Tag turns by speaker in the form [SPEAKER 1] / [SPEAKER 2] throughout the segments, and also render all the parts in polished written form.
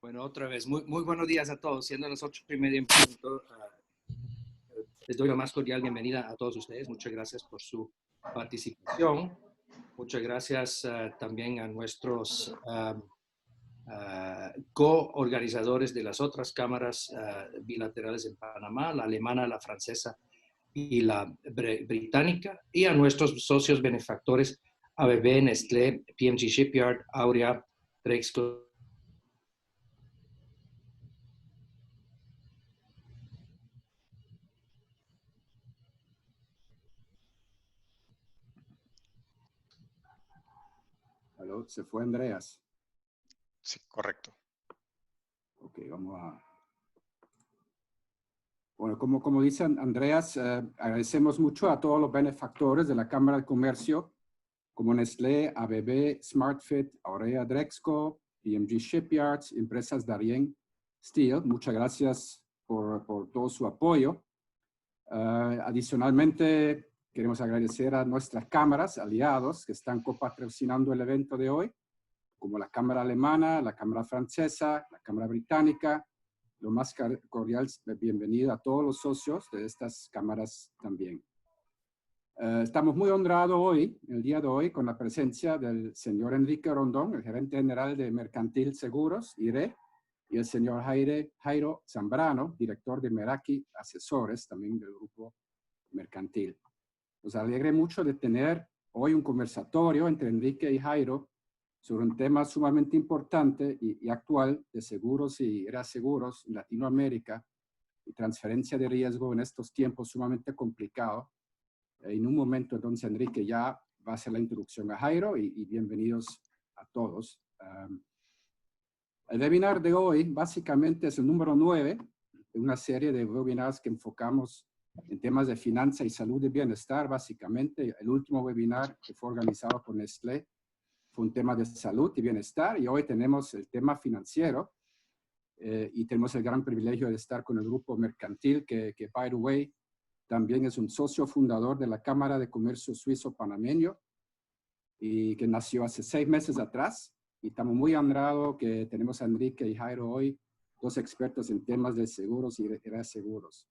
[SPEAKER 1] Bueno, otra vez, muy buenos días a todos. Siendo las 8:30 en punto, les doy la más cordial bienvenida a todos ustedes. Muchas gracias por su participación. Muchas gracias también a nuestros co-organizadores de las otras cámaras bilaterales en Panamá, la alemana, la francesa y la británica, y a nuestros socios benefactores ABB, Nestlé, PMG Shipyard, Aurea, Drexel.
[SPEAKER 2] Aló, se fue Andreas.
[SPEAKER 3] Sí, correcto.
[SPEAKER 2] Ok, vamos a... Bueno, como dice Andreas, agradecemos mucho a todos los benefactores de la Cámara de Comercio, como Nestlé, ABB, SmartFit, Aurea Drexco, PMG Shipyards, Empresas Darien Steel. Muchas gracias por todo su apoyo. Adicionalmente, queremos agradecer a nuestras cámaras, aliados, que están copatrocinando el evento de hoy, como la Cámara Alemana, la Cámara Francesa, la Cámara Británica. Lo más cordial bienvenido a todos los socios de estas cámaras también. Estamos muy honrados hoy, el día de hoy, con la presencia del señor Enrique Rondón, el gerente general de Mercantil Seguros, IRE, y el señor Jairo Zambrano, director de Meraki Asesores, también del grupo Mercantil. Nos alegra mucho de tener hoy un conversatorio entre Enrique y Jairo sobre un tema sumamente importante y actual de seguros y reaseguros en Latinoamérica y transferencia de riesgo en estos tiempos sumamente complicados. En un momento, entonces, Enrique ya va a hacer la introducción a Jairo y bienvenidos a todos. El webinar de hoy básicamente es el número 9 de una serie de webinars que enfocamos en temas de finanza y salud y bienestar. Básicamente, el último webinar que fue organizado por Nestlé fue un tema de salud y bienestar, y hoy tenemos el tema financiero, y tenemos el gran privilegio de estar con el grupo Mercantil, que by the way, también es un socio fundador de la Cámara de Comercio Suizo Panameño, y que nació hace 6 meses atrás, y estamos muy honrados que tenemos a Enrique y Jairo hoy, dos expertos en temas de seguros y reaseguros.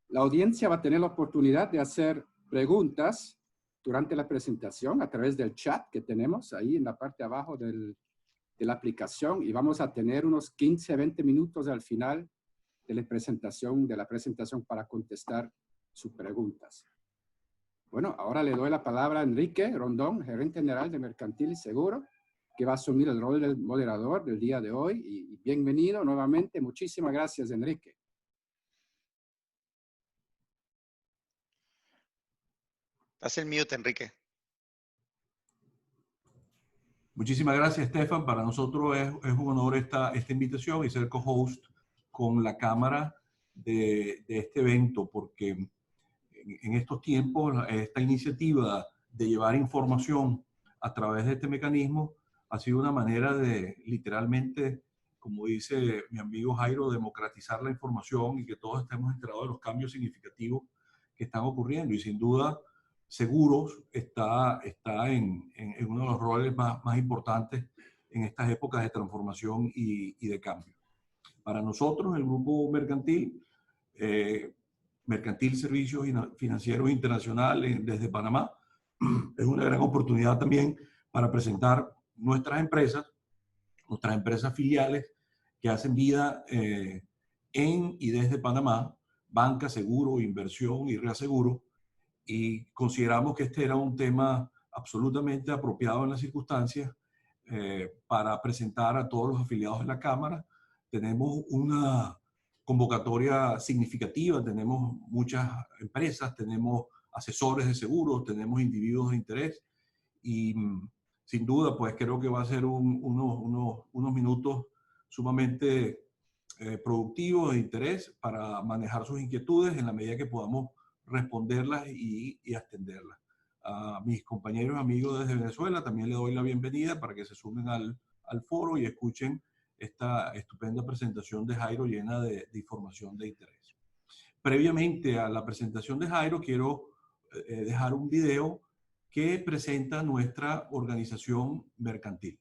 [SPEAKER 2] La audiencia va a tener la oportunidad de hacer preguntas durante la presentación a través del chat que tenemos ahí en la parte de abajo de la aplicación, y vamos a tener unos 15-20 minutos al final de la presentación para contestar sus preguntas. Bueno, ahora le doy la palabra a Enrique Rondón, gerente general de Mercantil y Seguro, que va a asumir el rol del moderador del día de hoy. Y bienvenido nuevamente. Muchísimas gracias, Enrique.
[SPEAKER 3] Haz el mute, Enrique.
[SPEAKER 4] Muchísimas gracias, Stefan. Para nosotros es un honor esta invitación y ser co-host con la Cámara de este evento, porque en estos tiempos esta iniciativa de llevar información a través de este mecanismo ha sido una manera de, literalmente, como dice mi amigo Jairo, democratizar la información y que todos estemos enterados de los cambios significativos que están ocurriendo. Y sin duda, seguros está en uno de los roles más importantes en estas épocas de transformación y de cambio. Para nosotros, el Grupo Mercantil, Mercantil Servicios Financieros Internacionales desde Panamá, es una gran oportunidad también para presentar nuestras empresas filiales que hacen vida en y desde Panamá, banca, seguro, inversión y reaseguro. Y consideramos que este era un tema absolutamente apropiado en las circunstancias para presentar a todos los afiliados de la Cámara. Tenemos una convocatoria significativa, tenemos muchas empresas, tenemos asesores de seguros, tenemos individuos de interés, y sin duda pues creo que va a ser unos minutos sumamente productivos de interés para manejar sus inquietudes en la medida que podamos responderlas y atenderlas. A mis compañeros y amigos desde Venezuela también les doy la bienvenida para que se sumen al foro y escuchen esta estupenda presentación de Jairo llena de información de interés. Previamente a la presentación de Jairo, quiero dejar un video que presenta nuestra organización mercantil.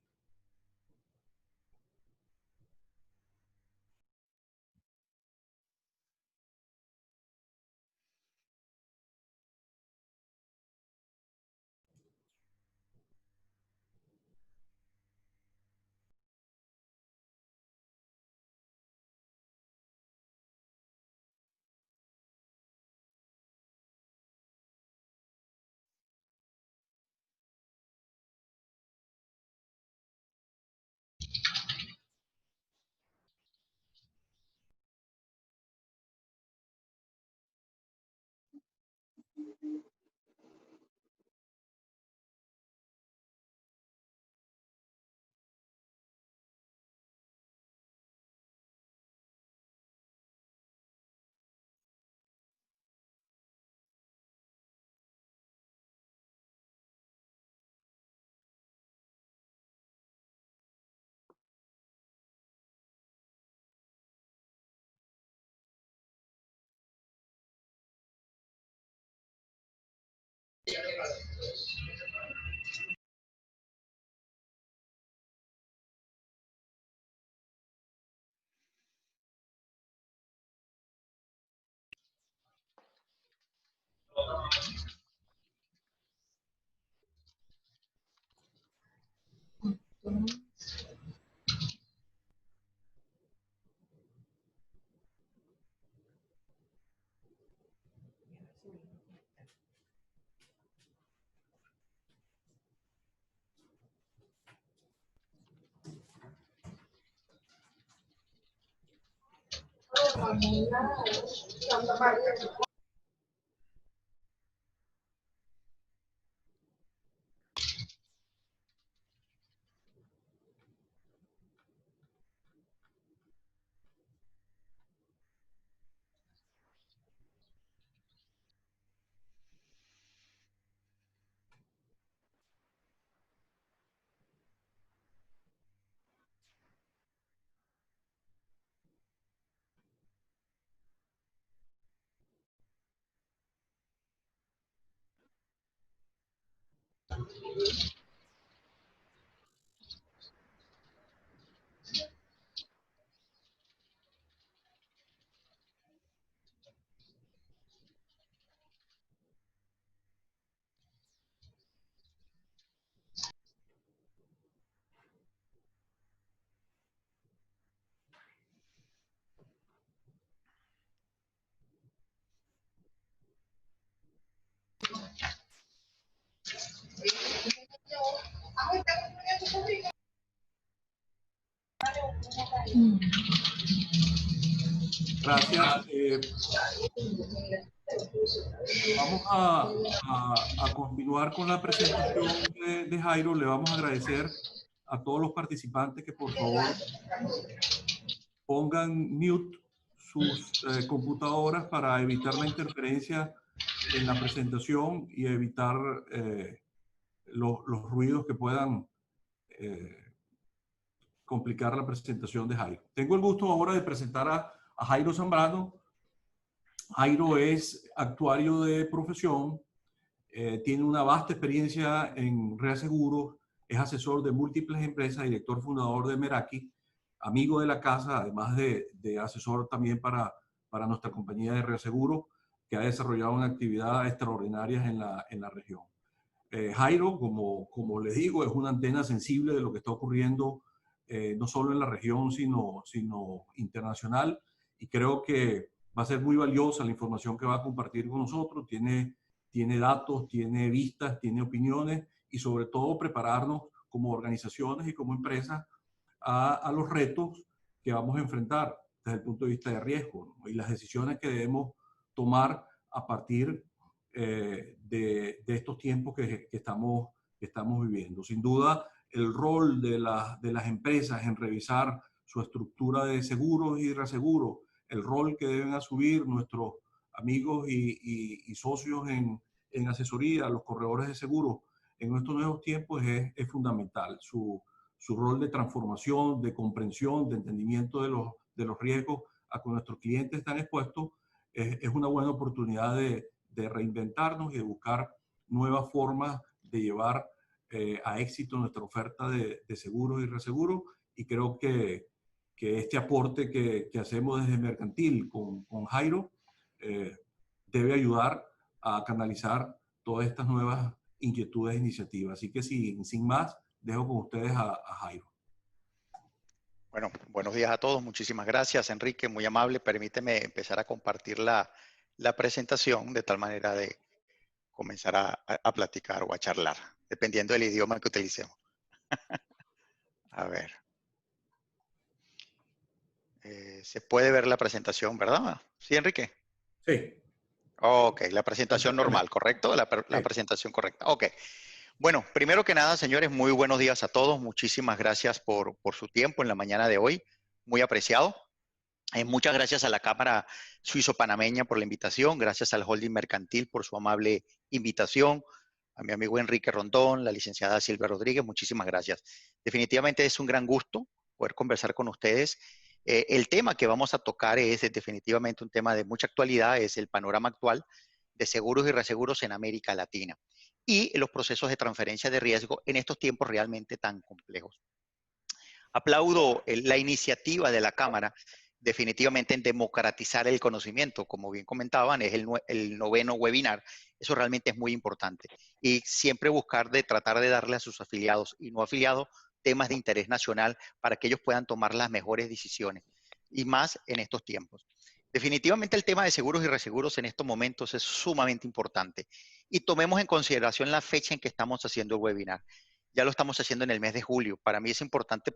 [SPEAKER 4] Gracias. Vamos a continuar con la presentación de Jairo. Le vamos a agradecer a todos los participantes que por favor pongan mute sus computadoras para evitar la interferencia en la presentación y evitar los ruidos que puedan complicar la presentación de Jairo. Tengo el gusto ahora de presentar a Jairo Zambrano. Jairo es actuario de profesión, tiene una vasta experiencia en reaseguros, es asesor de múltiples empresas, director fundador de Meraki, amigo de la casa, además de asesor también para nuestra compañía de reaseguro, que ha desarrollado una actividad extraordinaria en la región. Jairo, como les digo, es una antena sensible de lo que está ocurriendo no solo en la región, sino internacional, y creo que va a ser muy valiosa la información que va a compartir con nosotros. Tiene datos, tiene vistas, tiene opiniones y sobre todo prepararnos como organizaciones y como empresas a los retos que vamos a enfrentar desde el punto de vista de riesgo, ¿no? Y las decisiones que debemos tomar a partir de estos tiempos que estamos viviendo. Sin duda, el rol de las empresas en revisar su estructura de seguros y reaseguros, el rol que deben asumir nuestros amigos y socios en asesoría, los corredores de seguros, en estos nuevos tiempos es fundamental. Su rol de transformación, de comprensión, de entendimiento de los riesgos a que nuestros clientes están expuestos, es una buena oportunidad de reinventarnos y de buscar nuevas formas de llevar a éxito nuestra oferta de seguros y reaseguros. Y creo que este aporte que hacemos desde Mercantil con Jairo debe ayudar a canalizar todas estas nuevas inquietudes e iniciativas. Así que sin más, dejo con ustedes a Jairo.
[SPEAKER 3] Bueno, buenos días a todos. Muchísimas gracias, Enrique. Muy amable. Permíteme empezar a compartir la presentación de tal manera de comenzar a platicar o a charlar, dependiendo del idioma que utilicemos. A ver. Se puede ver la presentación, ¿verdad? ¿Sí, Enrique?
[SPEAKER 4] Sí.
[SPEAKER 3] Ok, la presentación normal, ¿correcto? La presentación correcta. Ok. Bueno, primero que nada, señores, muy buenos días a todos. Muchísimas gracias por su tiempo en la mañana de hoy. Muy apreciado. Muchas gracias a la Cámara Suizo-Panameña por la invitación. Gracias al Holding Mercantil por su amable invitación. A mi amigo Enrique Rondón, la licenciada Silvia Rodríguez, muchísimas gracias. Definitivamente es un gran gusto poder conversar con ustedes. El tema que vamos a tocar es definitivamente un tema de mucha actualidad, es el panorama actual de seguros y reaseguros en América Latina y los procesos de transferencia de riesgo en estos tiempos realmente tan complejos. Aplaudo la iniciativa de la Cámara definitivamente en democratizar el conocimiento. Como bien comentaban, es el 9º webinar. Eso realmente es muy importante. Y siempre buscar de tratar de darle a sus afiliados y no afiliados temas de interés nacional para que ellos puedan tomar las mejores decisiones, y más en estos tiempos. Definitivamente el tema de seguros y reaseguros en estos momentos es sumamente importante. Y tomemos en consideración la fecha en que estamos haciendo el webinar. Ya lo estamos haciendo en el mes de julio. Para mí es importante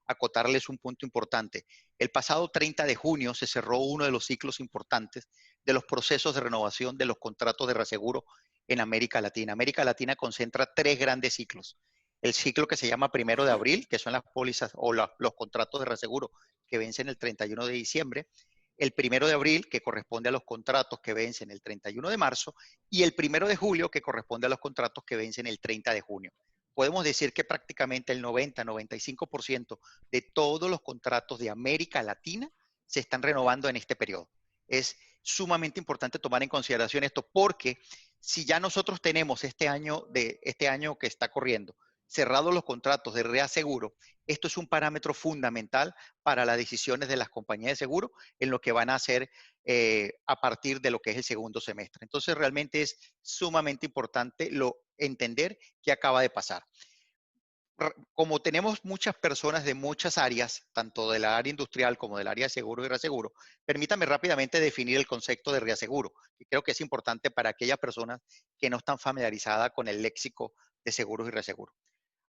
[SPEAKER 3] acotarles un punto importante. El pasado 30 de junio se cerró uno de los ciclos importantes de los procesos de renovación de los contratos de reaseguro en América Latina. América Latina concentra 3 grandes ciclos. El ciclo que se llama 1 de abril, que son las pólizas o los contratos de reaseguro que vencen el 31 de diciembre. El 1 de abril, que corresponde a los contratos que vencen el 31 de marzo, y el 1 de julio, que corresponde a los contratos que vencen el 30 de junio. Podemos decir que prácticamente el 90-95% de todos los contratos de América Latina se están renovando en este periodo. Es sumamente importante tomar en consideración esto, porque si ya nosotros tenemos este año que está corriendo, cerrados los contratos de reaseguro, esto es un parámetro fundamental para las decisiones de las compañías de seguro en lo que van a hacer a partir de lo que es el segundo semestre. Entonces, realmente es sumamente importante entender qué acaba de pasar. Como tenemos muchas personas de muchas áreas, tanto del área industrial como del área de seguro y reaseguro, permítame rápidamente definir el concepto de reaseguro, que creo que es importante para aquellas personas que no están familiarizadas con el léxico de seguros y reaseguro.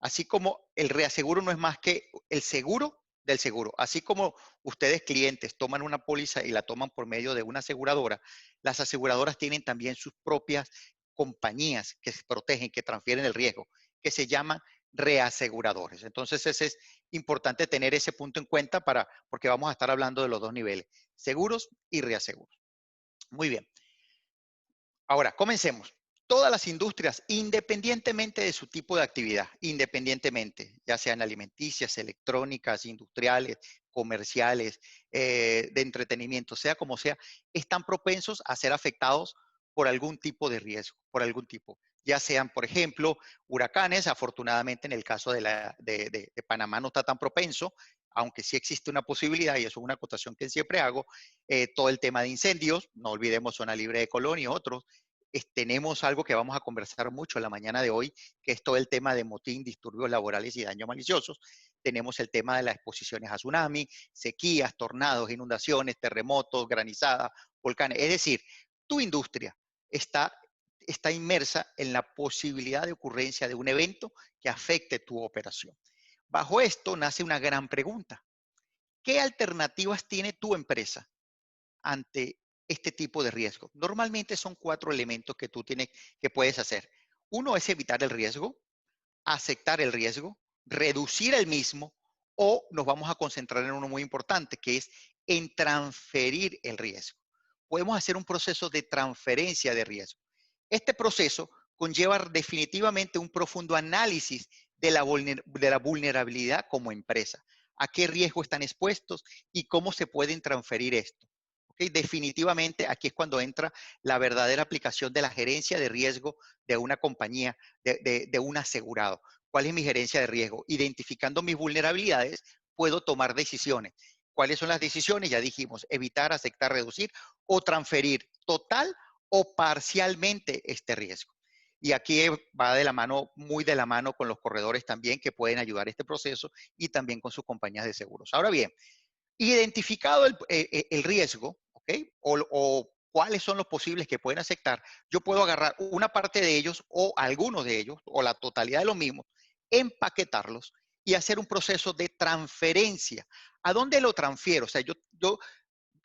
[SPEAKER 3] Así como el reaseguro no es más que el seguro del seguro. Así como ustedes clientes toman una póliza y la toman por medio de una aseguradora, las aseguradoras tienen también sus propias compañías que se protegen, que transfieren el riesgo, que se llaman reaseguradores. Entonces, es importante tener ese punto en cuenta porque vamos a estar hablando de los dos niveles, seguros y reaseguros. Muy bien. Ahora, comencemos. Todas las industrias, independientemente de su tipo de actividad, ya sean alimenticias, electrónicas, industriales, comerciales, de entretenimiento, sea como sea, están propensos a ser afectados por algún tipo de riesgo, ya sean, por ejemplo, huracanes. Afortunadamente, en el caso de Panamá no está tan propenso, aunque sí existe una posibilidad, y eso es una acotación que siempre hago. Todo el tema de incendios, no olvidemos Zona Libre de Colón y otros. Tenemos algo que vamos a conversar mucho en la mañana de hoy, que es todo el tema de motín, disturbios laborales y daños maliciosos. Tenemos el tema de las exposiciones a tsunami, sequías, tornados, inundaciones, terremotos, granizadas, volcanes. Es decir, tu industria está inmersa en la posibilidad de ocurrencia de un evento que afecte tu operación. Bajo esto nace una gran pregunta. ¿Qué alternativas tiene tu empresa ante este tipo de riesgo? Normalmente son 4 elementos que que puedes hacer. Uno es evitar el riesgo, aceptar el riesgo, reducir el mismo, o nos vamos a concentrar en uno muy importante, que es en transferir el riesgo. Podemos hacer un proceso de transferencia de riesgo. Este proceso conlleva definitivamente un profundo análisis de la vulnerabilidad como empresa. ¿A qué riesgo están expuestos y cómo se pueden transferir esto? Definitivamente aquí es cuando entra la verdadera aplicación de la gerencia de riesgo de una compañía, de un asegurado. ¿Cuál es mi gerencia de riesgo? Identificando mis vulnerabilidades, puedo tomar decisiones. ¿Cuáles son las decisiones? Ya dijimos, evitar, aceptar, reducir o transferir total o parcialmente este riesgo. Y aquí va de la mano, muy de la mano con los corredores también, que pueden ayudar a este proceso, y también con sus compañías de seguros. Ahora bien, identificado el riesgo, ¿ok? O cuáles son los posibles que pueden aceptar, yo puedo agarrar una parte de ellos o algunos de ellos o la totalidad de los mismos, empaquetarlos y hacer un proceso de transferencia. ¿A dónde lo transfiero? O sea, yo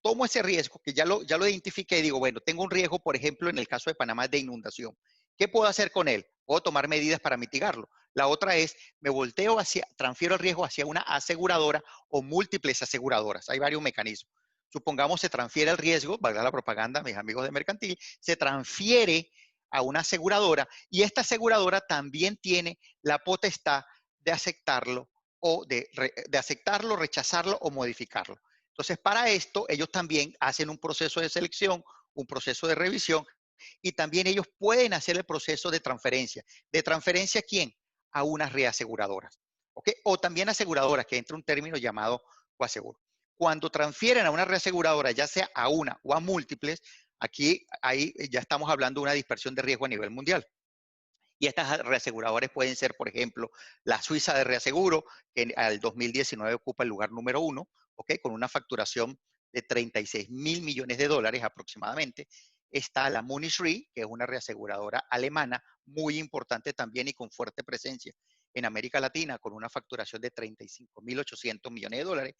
[SPEAKER 3] tomo ese riesgo que ya lo identifiqué y digo, bueno, tengo un riesgo, por ejemplo, en el caso de Panamá, de inundación. ¿Qué puedo hacer con él? Puedo tomar medidas para mitigarlo. La otra es, transfiero el riesgo hacia una aseguradora o múltiples aseguradoras. Hay varios mecanismos. Supongamos se transfiere el riesgo, valga la propaganda, mis amigos de Mercantil, se transfiere a una aseguradora, y esta aseguradora también tiene la potestad de aceptarlo o de aceptarlo, rechazarlo o modificarlo. Entonces, para esto, ellos también hacen un proceso de selección, un proceso de revisión, y también ellos pueden hacer el proceso de transferencia. ¿De transferencia a quién? A unas reaseguradoras. ¿Ok? O también aseguradoras, que entra un término llamado coaseguro. Cuando transfieren a una reaseguradora, ya sea a una o a múltiples, ahí ya estamos hablando de una dispersión de riesgo a nivel mundial. Y estas reaseguradores pueden ser, por ejemplo, la Suiza de Reaseguro, que al 2019 ocupa el lugar número 1, ¿ok? Con una facturación de 36.000 millones de dólares aproximadamente. Está la Munich Re, que es una reaseguradora alemana, muy importante también y con fuerte presencia en América Latina, con una facturación de 35.800 millones de dólares.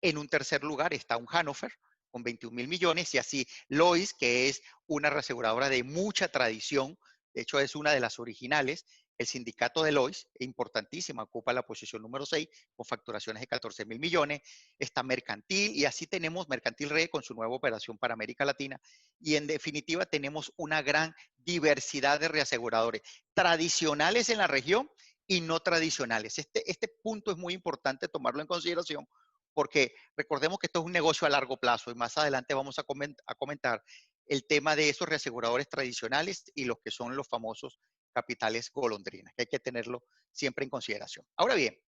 [SPEAKER 3] En un tercer lugar está un Hannover, con 21.000 millones, y así Lois, que es una reaseguradora de mucha tradición, de hecho es una de las originales, el sindicato de Lois, importantísima, ocupa la posición número 6, con facturaciones de 14.000 millones, está Mercantil, y así tenemos Mercantil Re con su nueva operación para América Latina, y en definitiva tenemos una gran diversidad de reaseguradores tradicionales en la región y no tradicionales. Este punto es muy importante tomarlo en consideración, porque recordemos que esto es un negocio a largo plazo y más adelante vamos a comentar el tema de esos reaseguradores tradicionales y los que son los famosos capitales golondrinas, que hay que tenerlo siempre en consideración. Ahora bien,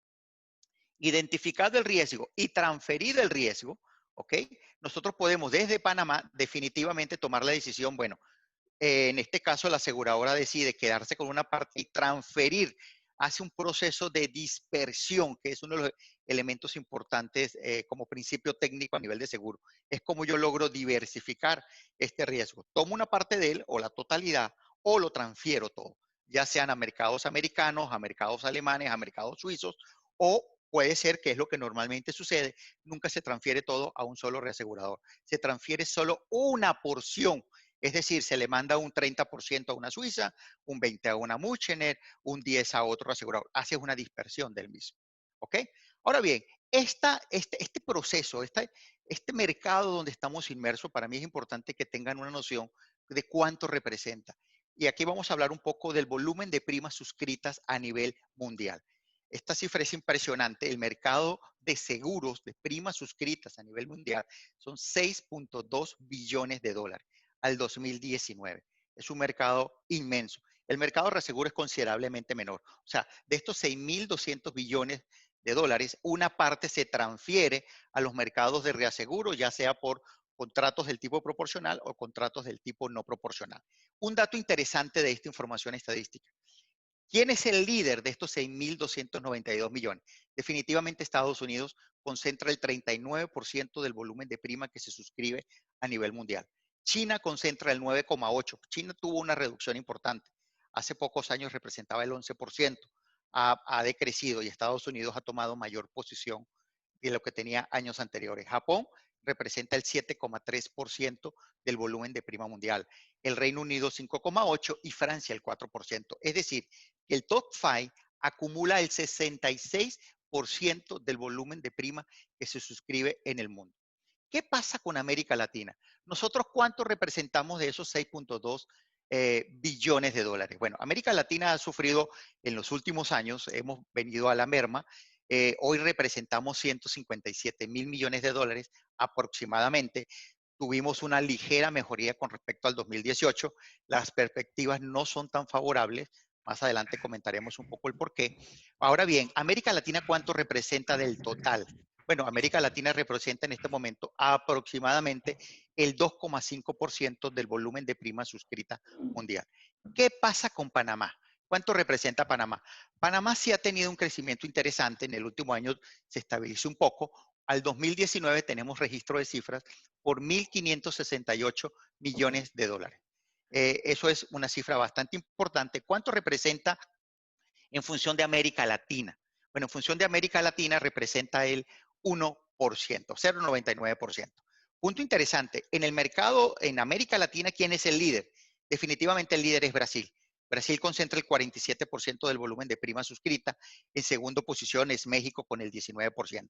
[SPEAKER 3] identificado el riesgo y transferir el riesgo, ¿ok? Nosotros podemos desde Panamá definitivamente tomar la decisión, bueno, en este caso la aseguradora decide quedarse con una parte y transferir, hace un proceso de dispersión, que es uno de los elementos importantes como principio técnico a nivel de seguro. Es como yo logro diversificar este riesgo. Tomo una parte de él o la totalidad o lo transfiero todo, ya sean a mercados americanos, a mercados alemanes, a mercados suizos, o puede ser, que es lo que normalmente sucede, nunca se transfiere todo a un solo reasegurador. Se transfiere solo una porción. Es decir, se le manda un 30% a una Suiza, un 20% a una Muchener, un 10% a otro asegurador. Hace una dispersión del mismo. ¿Ok? Ahora bien, este proceso, este mercado donde estamos inmersos, para mí es importante que tengan una noción de cuánto representa. Y aquí vamos a hablar un poco del volumen de primas suscritas a nivel mundial. Esta cifra es impresionante. El mercado de seguros de primas suscritas a nivel mundial son 6.2 billones de dólares al 2019. Es un mercado inmenso. El mercado de reaseguro es considerablemente menor. O sea, de estos 6.200 billones de dólares, una parte se transfiere a los mercados de reaseguro, ya sea por contratos del tipo proporcional o contratos del tipo no proporcional. Un dato interesante de esta información estadística. ¿Quién es el líder de estos 6.292 millones? Definitivamente Estados Unidos concentra el 39% del volumen de prima que se suscribe a nivel mundial. China concentra el 9,8%. China tuvo una reducción importante. Hace pocos años representaba el 11%. Ha decrecido y Estados Unidos ha tomado mayor posición de lo que tenía años anteriores. Japón representa el 7,3% del volumen de prima mundial. El Reino Unido 5,8% y Francia el 4%. Es decir, que el top 5 acumula el 66% del volumen de prima que se suscribe en el mundo. ¿Qué pasa con América Latina? Nosotros, ¿cuánto representamos de esos 6.2 billones de dólares? Bueno, América Latina ha sufrido en los últimos años, hemos venido a la merma. Hoy representamos 157.000 millones de dólares aproximadamente. Tuvimos una ligera mejoría con respecto al 2018. Las perspectivas no son tan favorables. Más adelante comentaremos un poco el por qué. Ahora bien, América Latina, ¿cuánto representa del total? Bueno, América Latina representa en este momento aproximadamente el 2,5% del volumen de prima suscrita mundial. ¿Qué pasa con Panamá? ¿Cuánto representa Panamá? Panamá sí ha tenido un crecimiento interesante. En el último año se estabilizó un poco. Al 2019 tenemos registro de cifras por 1.568 millones de dólares. Eso es una cifra bastante importante. ¿Cuánto representa en función de América Latina? Bueno, en función de América Latina representa el 1%, 0,99%. Punto interesante, en el mercado en América Latina, ¿quién es el líder? Definitivamente el líder es Brasil. Brasil concentra el 47% del volumen de prima suscrita. En segunda posición es México con el 19%.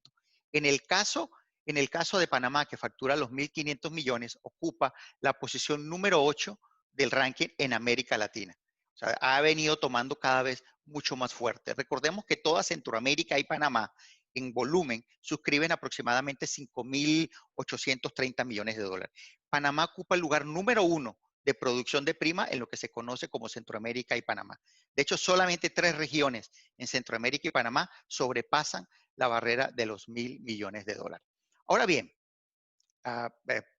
[SPEAKER 3] En el caso de Panamá, que factura los 1.500 millones, ocupa la posición número 8 del ranking en América Latina. O sea, ha venido tomando cada vez mucho más fuerte. Recordemos que toda Centroamérica y Panamá en volumen suscriben aproximadamente 5.830 millones de dólares. Panamá ocupa el lugar número 1 de producción de prima en lo que se conoce como Centroamérica y Panamá. De hecho, solamente 3 regiones en Centroamérica y Panamá sobrepasan la barrera de los 1.000 millones de dólares. Ahora bien,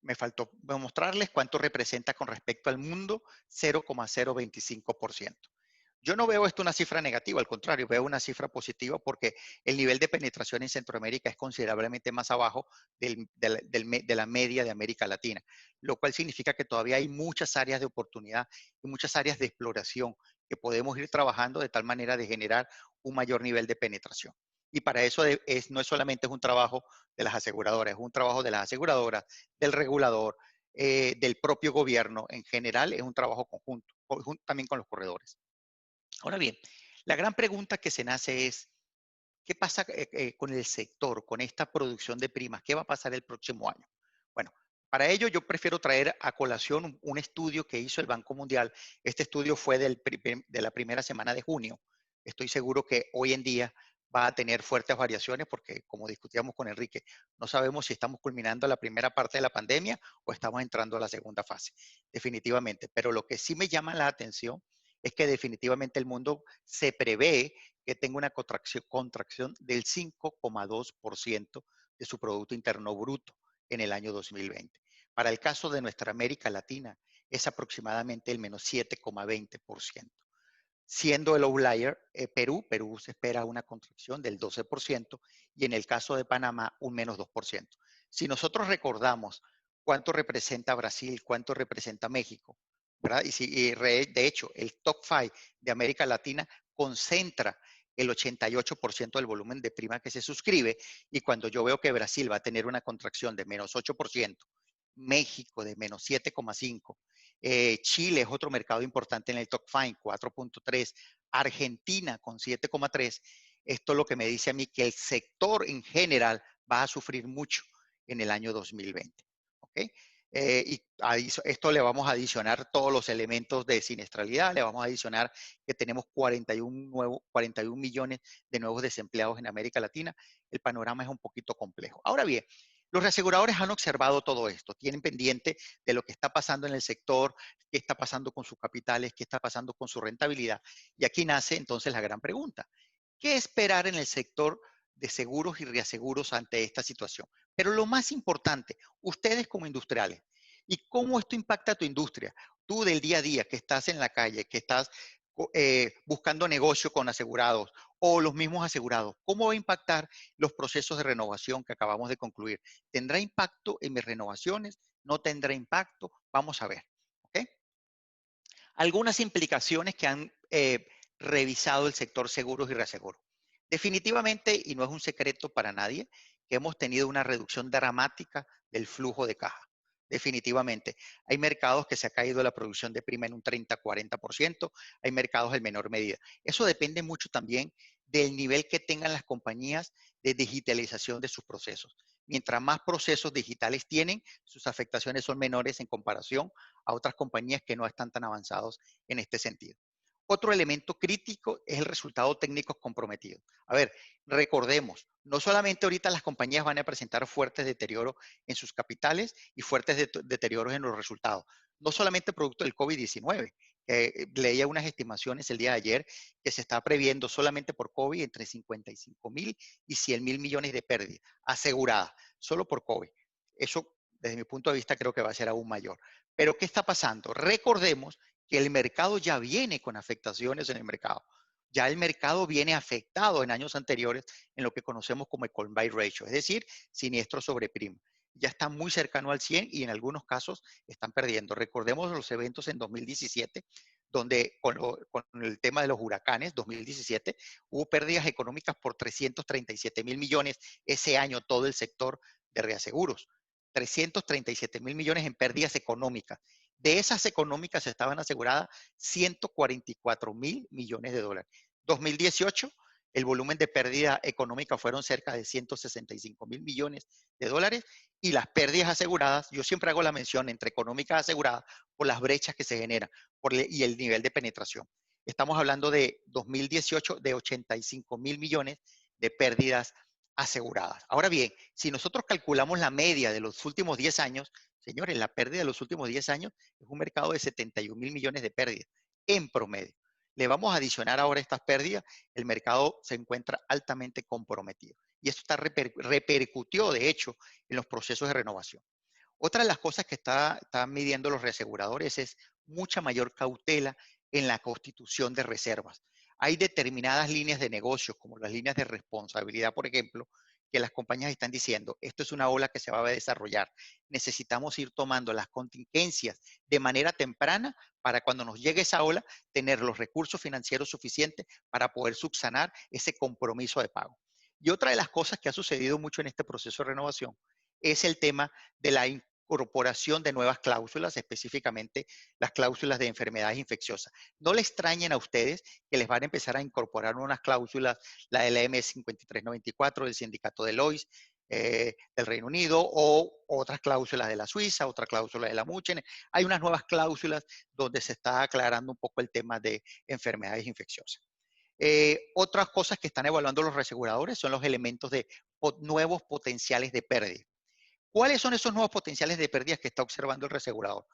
[SPEAKER 3] me faltó mostrarles cuánto representa con respecto al mundo, 0,025%. Yo no veo esto una cifra negativa, al contrario, veo una cifra positiva porque el nivel de penetración en Centroamérica es considerablemente más abajo de la media de América Latina, lo cual significa que todavía hay muchas áreas de oportunidad y muchas áreas de exploración que podemos ir trabajando de tal manera de generar un mayor nivel de penetración. Y para eso no es solamente un trabajo de las aseguradoras, es un trabajo de las aseguradoras, del regulador, del propio gobierno en general, es un trabajo conjunto también con los corredores. Ahora bien, la gran pregunta que se nace es, ¿qué pasa con el sector, con esta producción de primas? ¿Qué va a pasar el próximo año? Bueno, para ello yo prefiero traer a colación un estudio que hizo el Banco Mundial. Este estudio fue de la primera semana de junio. Estoy seguro que hoy en día va a tener fuertes variaciones porque, como discutíamos con Enrique, no sabemos si estamos culminando la primera parte de la pandemia o estamos entrando a la segunda fase, definitivamente. Pero lo que sí me llama la atención es que definitivamente el mundo se prevé que tenga una contracción del 5,2% de su Producto Interno Bruto en el año 2020. Para el caso de nuestra América Latina, es aproximadamente el menos 7,20%. Siendo el outlier Perú se espera una contracción del 12% y en el caso de Panamá un menos 2%. Si nosotros recordamos cuánto representa Brasil, cuánto representa México, ¿verdad? De hecho, el top 5 de América Latina concentra el 88% del volumen de prima que se suscribe y cuando yo veo que Brasil va a tener una contracción de menos 8%, México de menos 7,5%, Chile es otro mercado importante en el top 5, 4,3%, Argentina con 7,3%, esto es lo que me dice a mí que el sector en general va a sufrir mucho en el año 2020. ¿Ok? Y esto le vamos a adicionar todos los elementos de siniestralidad, le vamos a adicionar que tenemos 41 millones de nuevos desempleados en América Latina. El panorama es un poquito complejo. Ahora bien, los reaseguradores han observado todo esto, tienen pendiente de lo que está pasando en el sector, qué está pasando con sus capitales, qué está pasando con su rentabilidad. Y aquí nace entonces la gran pregunta. ¿Qué esperar en el sector de seguros y reaseguros ante esta situación? Pero lo más importante, ustedes como industriales, ¿y cómo esto impacta a tu industria? Tú del día a día, que estás en la calle, que estás buscando negocio con asegurados o los mismos asegurados, ¿cómo va a impactar los procesos de renovación que acabamos de concluir? ¿Tendrá impacto en mis renovaciones? ¿No tendrá impacto? Vamos a ver. ¿Okay? Algunas implicaciones que han revisado el sector seguros y reaseguros. Definitivamente, y no es un secreto para nadie, que hemos tenido una reducción dramática del flujo de caja. Definitivamente. Hay mercados que se ha caído la producción de prima en un 30-40%, hay mercados en menor medida. Eso depende mucho también del nivel que tengan las compañías de digitalización de sus procesos. Mientras más procesos digitales tienen, sus afectaciones son menores en comparación a otras compañías que no están tan avanzados en este sentido. Otro elemento crítico es el resultado técnico comprometido. A ver, recordemos, no solamente ahorita las compañías van a presentar fuertes deterioros en sus capitales y fuertes deterioros en los resultados. No solamente producto del COVID-19. Leía unas estimaciones el día de ayer que se está previendo solamente por COVID entre 55,000 y 100,000 millones de pérdidas aseguradas, solo por COVID. Eso, desde mi punto de vista, creo que va a ser aún mayor. Pero, ¿qué está pasando? Recordemos que el mercado ya viene con afectaciones en el mercado. Ya el mercado viene afectado en años anteriores en lo que conocemos como el combined ratio, es decir, siniestro sobre prima. Ya está muy cercano al 100 y en algunos casos están perdiendo. Recordemos los eventos en 2017, donde con el tema de los huracanes, 2017, hubo pérdidas económicas por 337,000 millones ese año, todo el sector de reaseguros. 337,000 millones en pérdidas económicas. De esas económicas estaban aseguradas 144,000 millones de dólares. 2018, el volumen de pérdida económica fueron cerca de 165,000 millones de dólares y las pérdidas aseguradas, yo siempre hago la mención entre económicas aseguradas por las brechas que se generan y el nivel de penetración. Estamos hablando de 2018 de 85,000 millones de pérdidas aseguradas. Ahora bien, si nosotros calculamos la media de los últimos 10 años, señores, la pérdida de los últimos 10 años es un mercado de 71,000 millones de pérdidas en promedio. Le vamos a adicionar ahora estas pérdidas, el mercado se encuentra altamente comprometido. Y esto repercutió, de hecho, en los procesos de renovación. Otra de las cosas que están midiendo los reaseguradores es mucha mayor cautela en la constitución de reservas. Hay determinadas líneas de negocios, como las líneas de responsabilidad, por ejemplo, que las compañías están diciendo, esto es una ola que se va a desarrollar. Necesitamos ir tomando las contingencias de manera temprana para cuando nos llegue esa ola, tener los recursos financieros suficientes para poder subsanar ese compromiso de pago. Y otra de las cosas que ha sucedido mucho en este proceso de renovación es el tema de la incorporación de nuevas cláusulas, específicamente las cláusulas de enfermedades infecciosas. No le extrañen a ustedes que les van a empezar a incorporar unas cláusulas, la de la M5394 del sindicato de Lois, del Reino Unido, o otras cláusulas de la Suiza, otra cláusula de la Muchen. Hay unas nuevas cláusulas donde se está aclarando un poco el tema de enfermedades infecciosas. Otras cosas que están evaluando los reaseguradores son los elementos de nuevos potenciales de pérdida. ¿Cuáles son esos nuevos potenciales de pérdidas que está observando el reasegurador?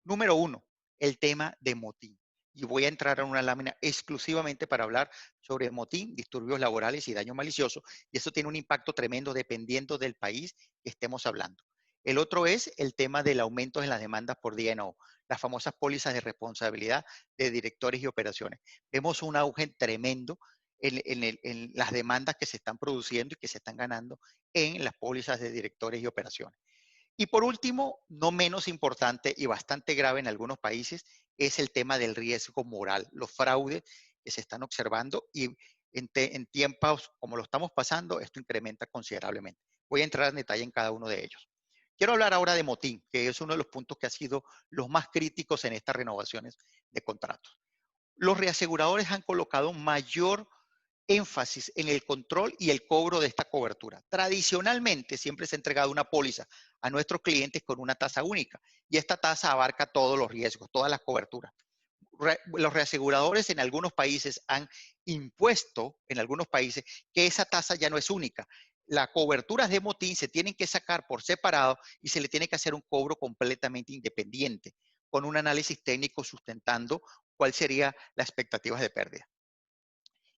[SPEAKER 3] Número uno, el tema de motín. Y voy a entrar en una lámina exclusivamente para hablar sobre motín, disturbios laborales y daño malicioso. Y eso tiene un impacto tremendo dependiendo del país que estemos hablando. El otro es el tema del aumento en las demandas por D&O, las famosas pólizas de responsabilidad de directores y operaciones. Vemos un auge tremendo en las demandas que se están produciendo y que se están ganando en las pólizas de directores y operaciones. Y por último, no menos importante y bastante grave en algunos países, es el tema del riesgo moral, los fraudes que se están observando y en tiempos como lo estamos pasando, esto incrementa considerablemente. Voy a entrar en detalle en cada uno de ellos. Quiero hablar ahora de motín, que es uno de los puntos que ha sido los más críticos en estas renovaciones de contratos. Los reaseguradores han colocado mayor énfasis en el control y el cobro de esta cobertura. Tradicionalmente siempre se ha entregado una póliza a nuestros clientes con una tasa única y esta tasa abarca todos los riesgos, todas las coberturas. Los reaseguradores en algunos países han impuesto, en algunos países, que esa tasa ya no es única. Las coberturas de motín se tienen que sacar por separado y se le tiene que hacer un cobro completamente independiente, con un análisis técnico sustentando cuál sería las expectativas de pérdida.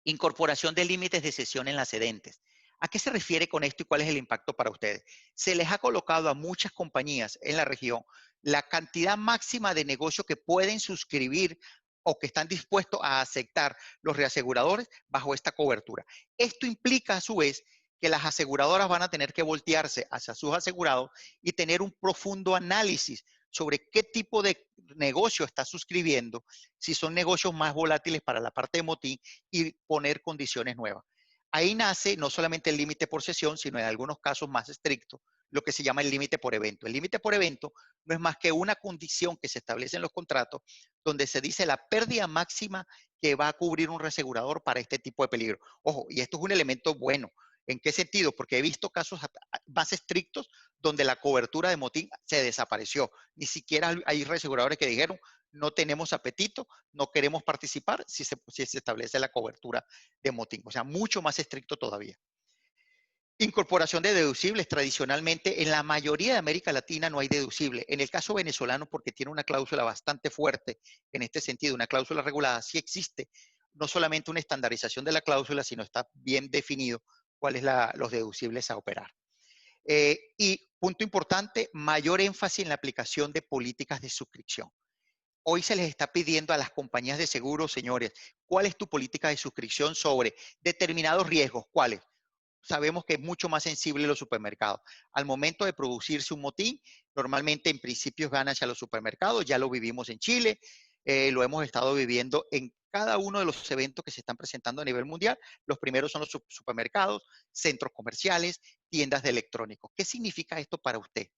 [SPEAKER 3] Incorporación de límites de cesión en las cedentes. ¿A qué se refiere con esto y cuál es el impacto para ustedes? Se les ha colocado a muchas compañías en la región la cantidad máxima de negocio que pueden suscribir o que están dispuestos a aceptar los reaseguradores bajo esta cobertura. Esto implica a su vez que las aseguradoras van a tener que voltearse hacia sus asegurados y tener un profundo análisis sobre qué tipo de negocio está suscribiendo, si son negocios más volátiles para la parte de motín y poner condiciones nuevas. Ahí nace no solamente el límite por sesión, sino en algunos casos más estrictos, lo que se llama el límite por evento. El límite por evento no es más que una condición que se establece en los contratos donde se dice la pérdida máxima que va a cubrir un reasegurador para este tipo de peligro. Ojo, y esto es un elemento bueno. ¿En qué sentido? Porque he visto casos más estrictos donde la cobertura de motín se desapareció. Ni siquiera hay reaseguradores que dijeron, no tenemos apetito, no queremos participar si se establece la cobertura de motín. O sea, mucho más estricto todavía. Incorporación de deducibles. Tradicionalmente, en la mayoría de América Latina no hay deducible. En el caso venezolano, porque tiene una cláusula bastante fuerte en este sentido, una cláusula regulada, sí existe no solamente una estandarización de la cláusula, sino está bien definido cuáles los deducibles a operar. Y punto importante, mayor énfasis en la aplicación de políticas de suscripción. Hoy se les está pidiendo a las compañías de seguros, señores, ¿cuál es tu política de suscripción sobre determinados riesgos? ¿Cuáles? Sabemos que es mucho más sensible los supermercados. Al momento de producirse un motín, normalmente en principio gana hacia los supermercados, ya lo vivimos en Chile, lo hemos estado viviendo en cada uno de los eventos que se están presentando a nivel mundial. Los primeros son los supermercados, centros comerciales, tiendas de electrónicos. ¿Qué significa esto para usted?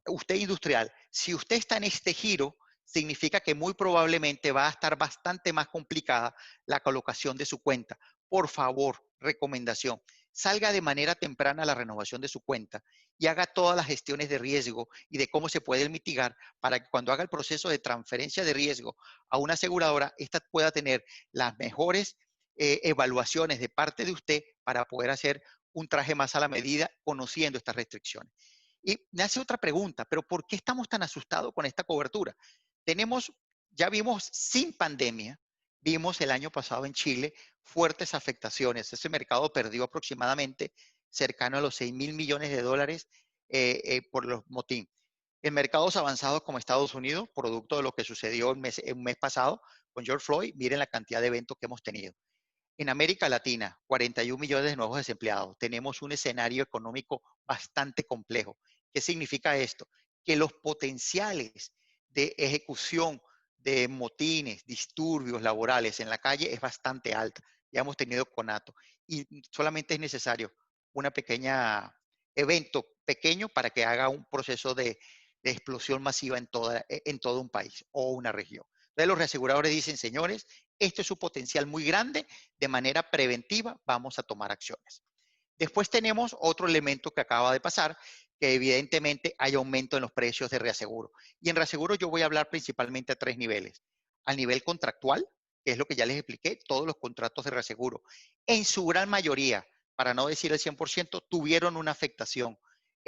[SPEAKER 3] Usted industrial, si usted está en este giro, significa que muy probablemente va a estar bastante más complicada la colocación de su cuenta. Por favor, recomendación, salga de manera temprana a la renovación de su cuenta y haga todas las gestiones de riesgo y de cómo se puede mitigar para que cuando haga el proceso de transferencia de riesgo a una aseguradora, ésta pueda tener las mejores evaluaciones de parte de usted para poder hacer un traje más a la medida conociendo estas restricciones. Y me hace otra pregunta, pero ¿por qué estamos tan asustados con esta cobertura? Ya vimos sin pandemia, vimos el año pasado en Chile fuertes afectaciones. Ese mercado perdió aproximadamente cercano a los 6.000 millones de dólares por los motín. En mercados avanzados como Estados Unidos, producto de lo que sucedió el mes pasado con George Floyd, miren la cantidad de eventos que hemos tenido. En América Latina, 41 millones de nuevos desempleados. Tenemos un escenario económico bastante complejo. ¿Qué significa esto? Que los potenciales de ejecución de motines, disturbios laborales en la calle es bastante alta. Ya hemos tenido conato. Y solamente es necesario una pequeña evento pequeño para que haga un proceso de explosión masiva en todo un país o una región. Entonces los reaseguradores dicen, señores, este es su potencial muy grande, de manera preventiva vamos a tomar acciones. Después tenemos otro elemento que acaba de pasar, que evidentemente hay aumento en los precios de reaseguro. Y en reaseguro yo voy a hablar principalmente a 3 niveles. Al nivel contractual, que es lo que ya les expliqué, todos los contratos de reaseguro, en su gran mayoría, para no decir el 100%, tuvieron una afectación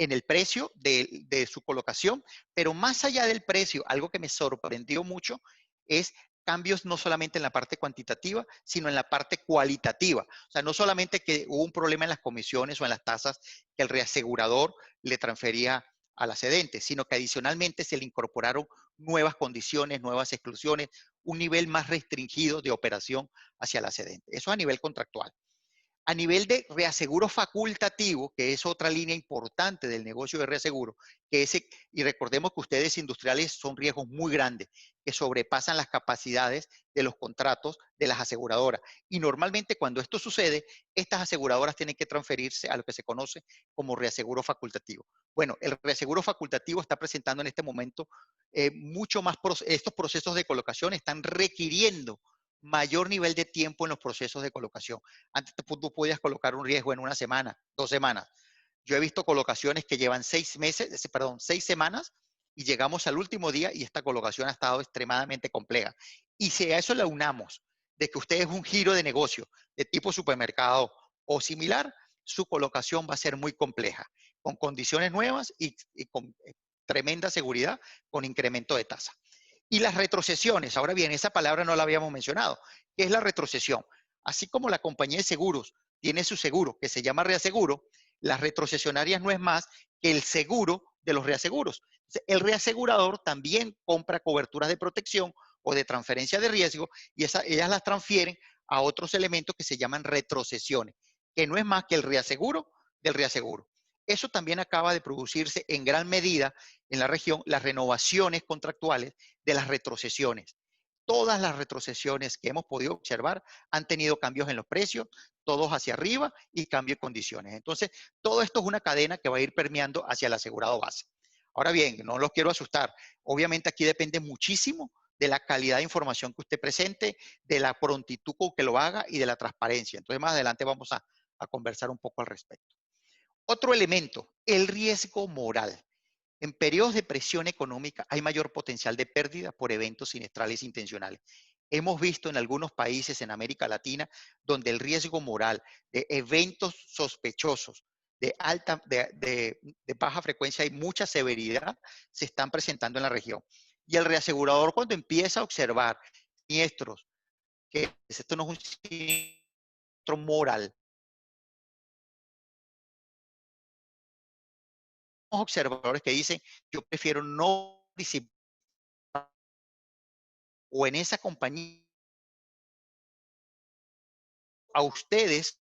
[SPEAKER 3] en el precio de su colocación, pero más allá del precio, algo que me sorprendió mucho es cambios no solamente en la parte cuantitativa, sino en la parte cualitativa. O sea, no solamente que hubo un problema en las comisiones o en las tasas que el reasegurador le transfería a la cedente, sino que adicionalmente se le incorporaron nuevas condiciones, nuevas exclusiones, un nivel más restringido de operación hacia la cedente. Eso a nivel contractual. A nivel de reaseguro facultativo, que es otra línea importante del negocio de reaseguro, y recordemos que ustedes industriales son riesgos muy grandes, que sobrepasan las capacidades de los contratos de las aseguradoras. Y normalmente cuando esto sucede, estas aseguradoras tienen que transferirse a lo que se conoce como reaseguro facultativo. Bueno, el reaseguro facultativo está presentando en este momento mucho más, estos procesos de colocación están requiriendo mayor nivel de tiempo en los procesos de colocación. Antes tú podías colocar un riesgo en una semana, 2 semanas. Yo he visto colocaciones que llevan 6 semanas y llegamos al último día y esta colocación ha estado extremadamente compleja. Y si a eso le unamos de que usted es un giro de negocio de tipo supermercado o similar, su colocación va a ser muy compleja, con condiciones nuevas y con tremenda seguridad, con incremento de tasa. Y las retrocesiones, ahora bien, esa palabra no la habíamos mencionado. ¿Qué es la retrocesión? Así como la compañía de seguros tiene su seguro que se llama reaseguro, las retrocesionarias no es más que el seguro de los reaseguros. El reasegurador también compra coberturas de protección o de transferencia de riesgo y ellas las transfieren a otros elementos que se llaman retrocesiones, que no es más que el reaseguro del reaseguro. Eso también acaba de producirse en gran medida en la región, las renovaciones contractuales de las retrocesiones. Todas las retrocesiones que hemos podido observar han tenido cambios en los precios, todos hacia arriba y cambio de condiciones. Entonces, todo esto es una cadena que va a ir permeando hacia el asegurado base. Ahora bien, no los quiero asustar. Obviamente aquí depende muchísimo de la calidad de información que usted presente, de la prontitud con que lo haga y de la transparencia. Entonces, más adelante vamos a conversar un poco al respecto. Otro elemento, el riesgo moral. En periodos de presión económica hay mayor potencial de pérdida por eventos siniestrales intencionales. Hemos visto en algunos países en América Latina donde el riesgo moral de eventos sospechosos de baja frecuencia y mucha severidad se están presentando en la región. Y el reasegurador, cuando empieza a observar siniestros, que esto no es un siniestro moral, observadores que dicen, yo prefiero no participar o en esa compañía a ustedes,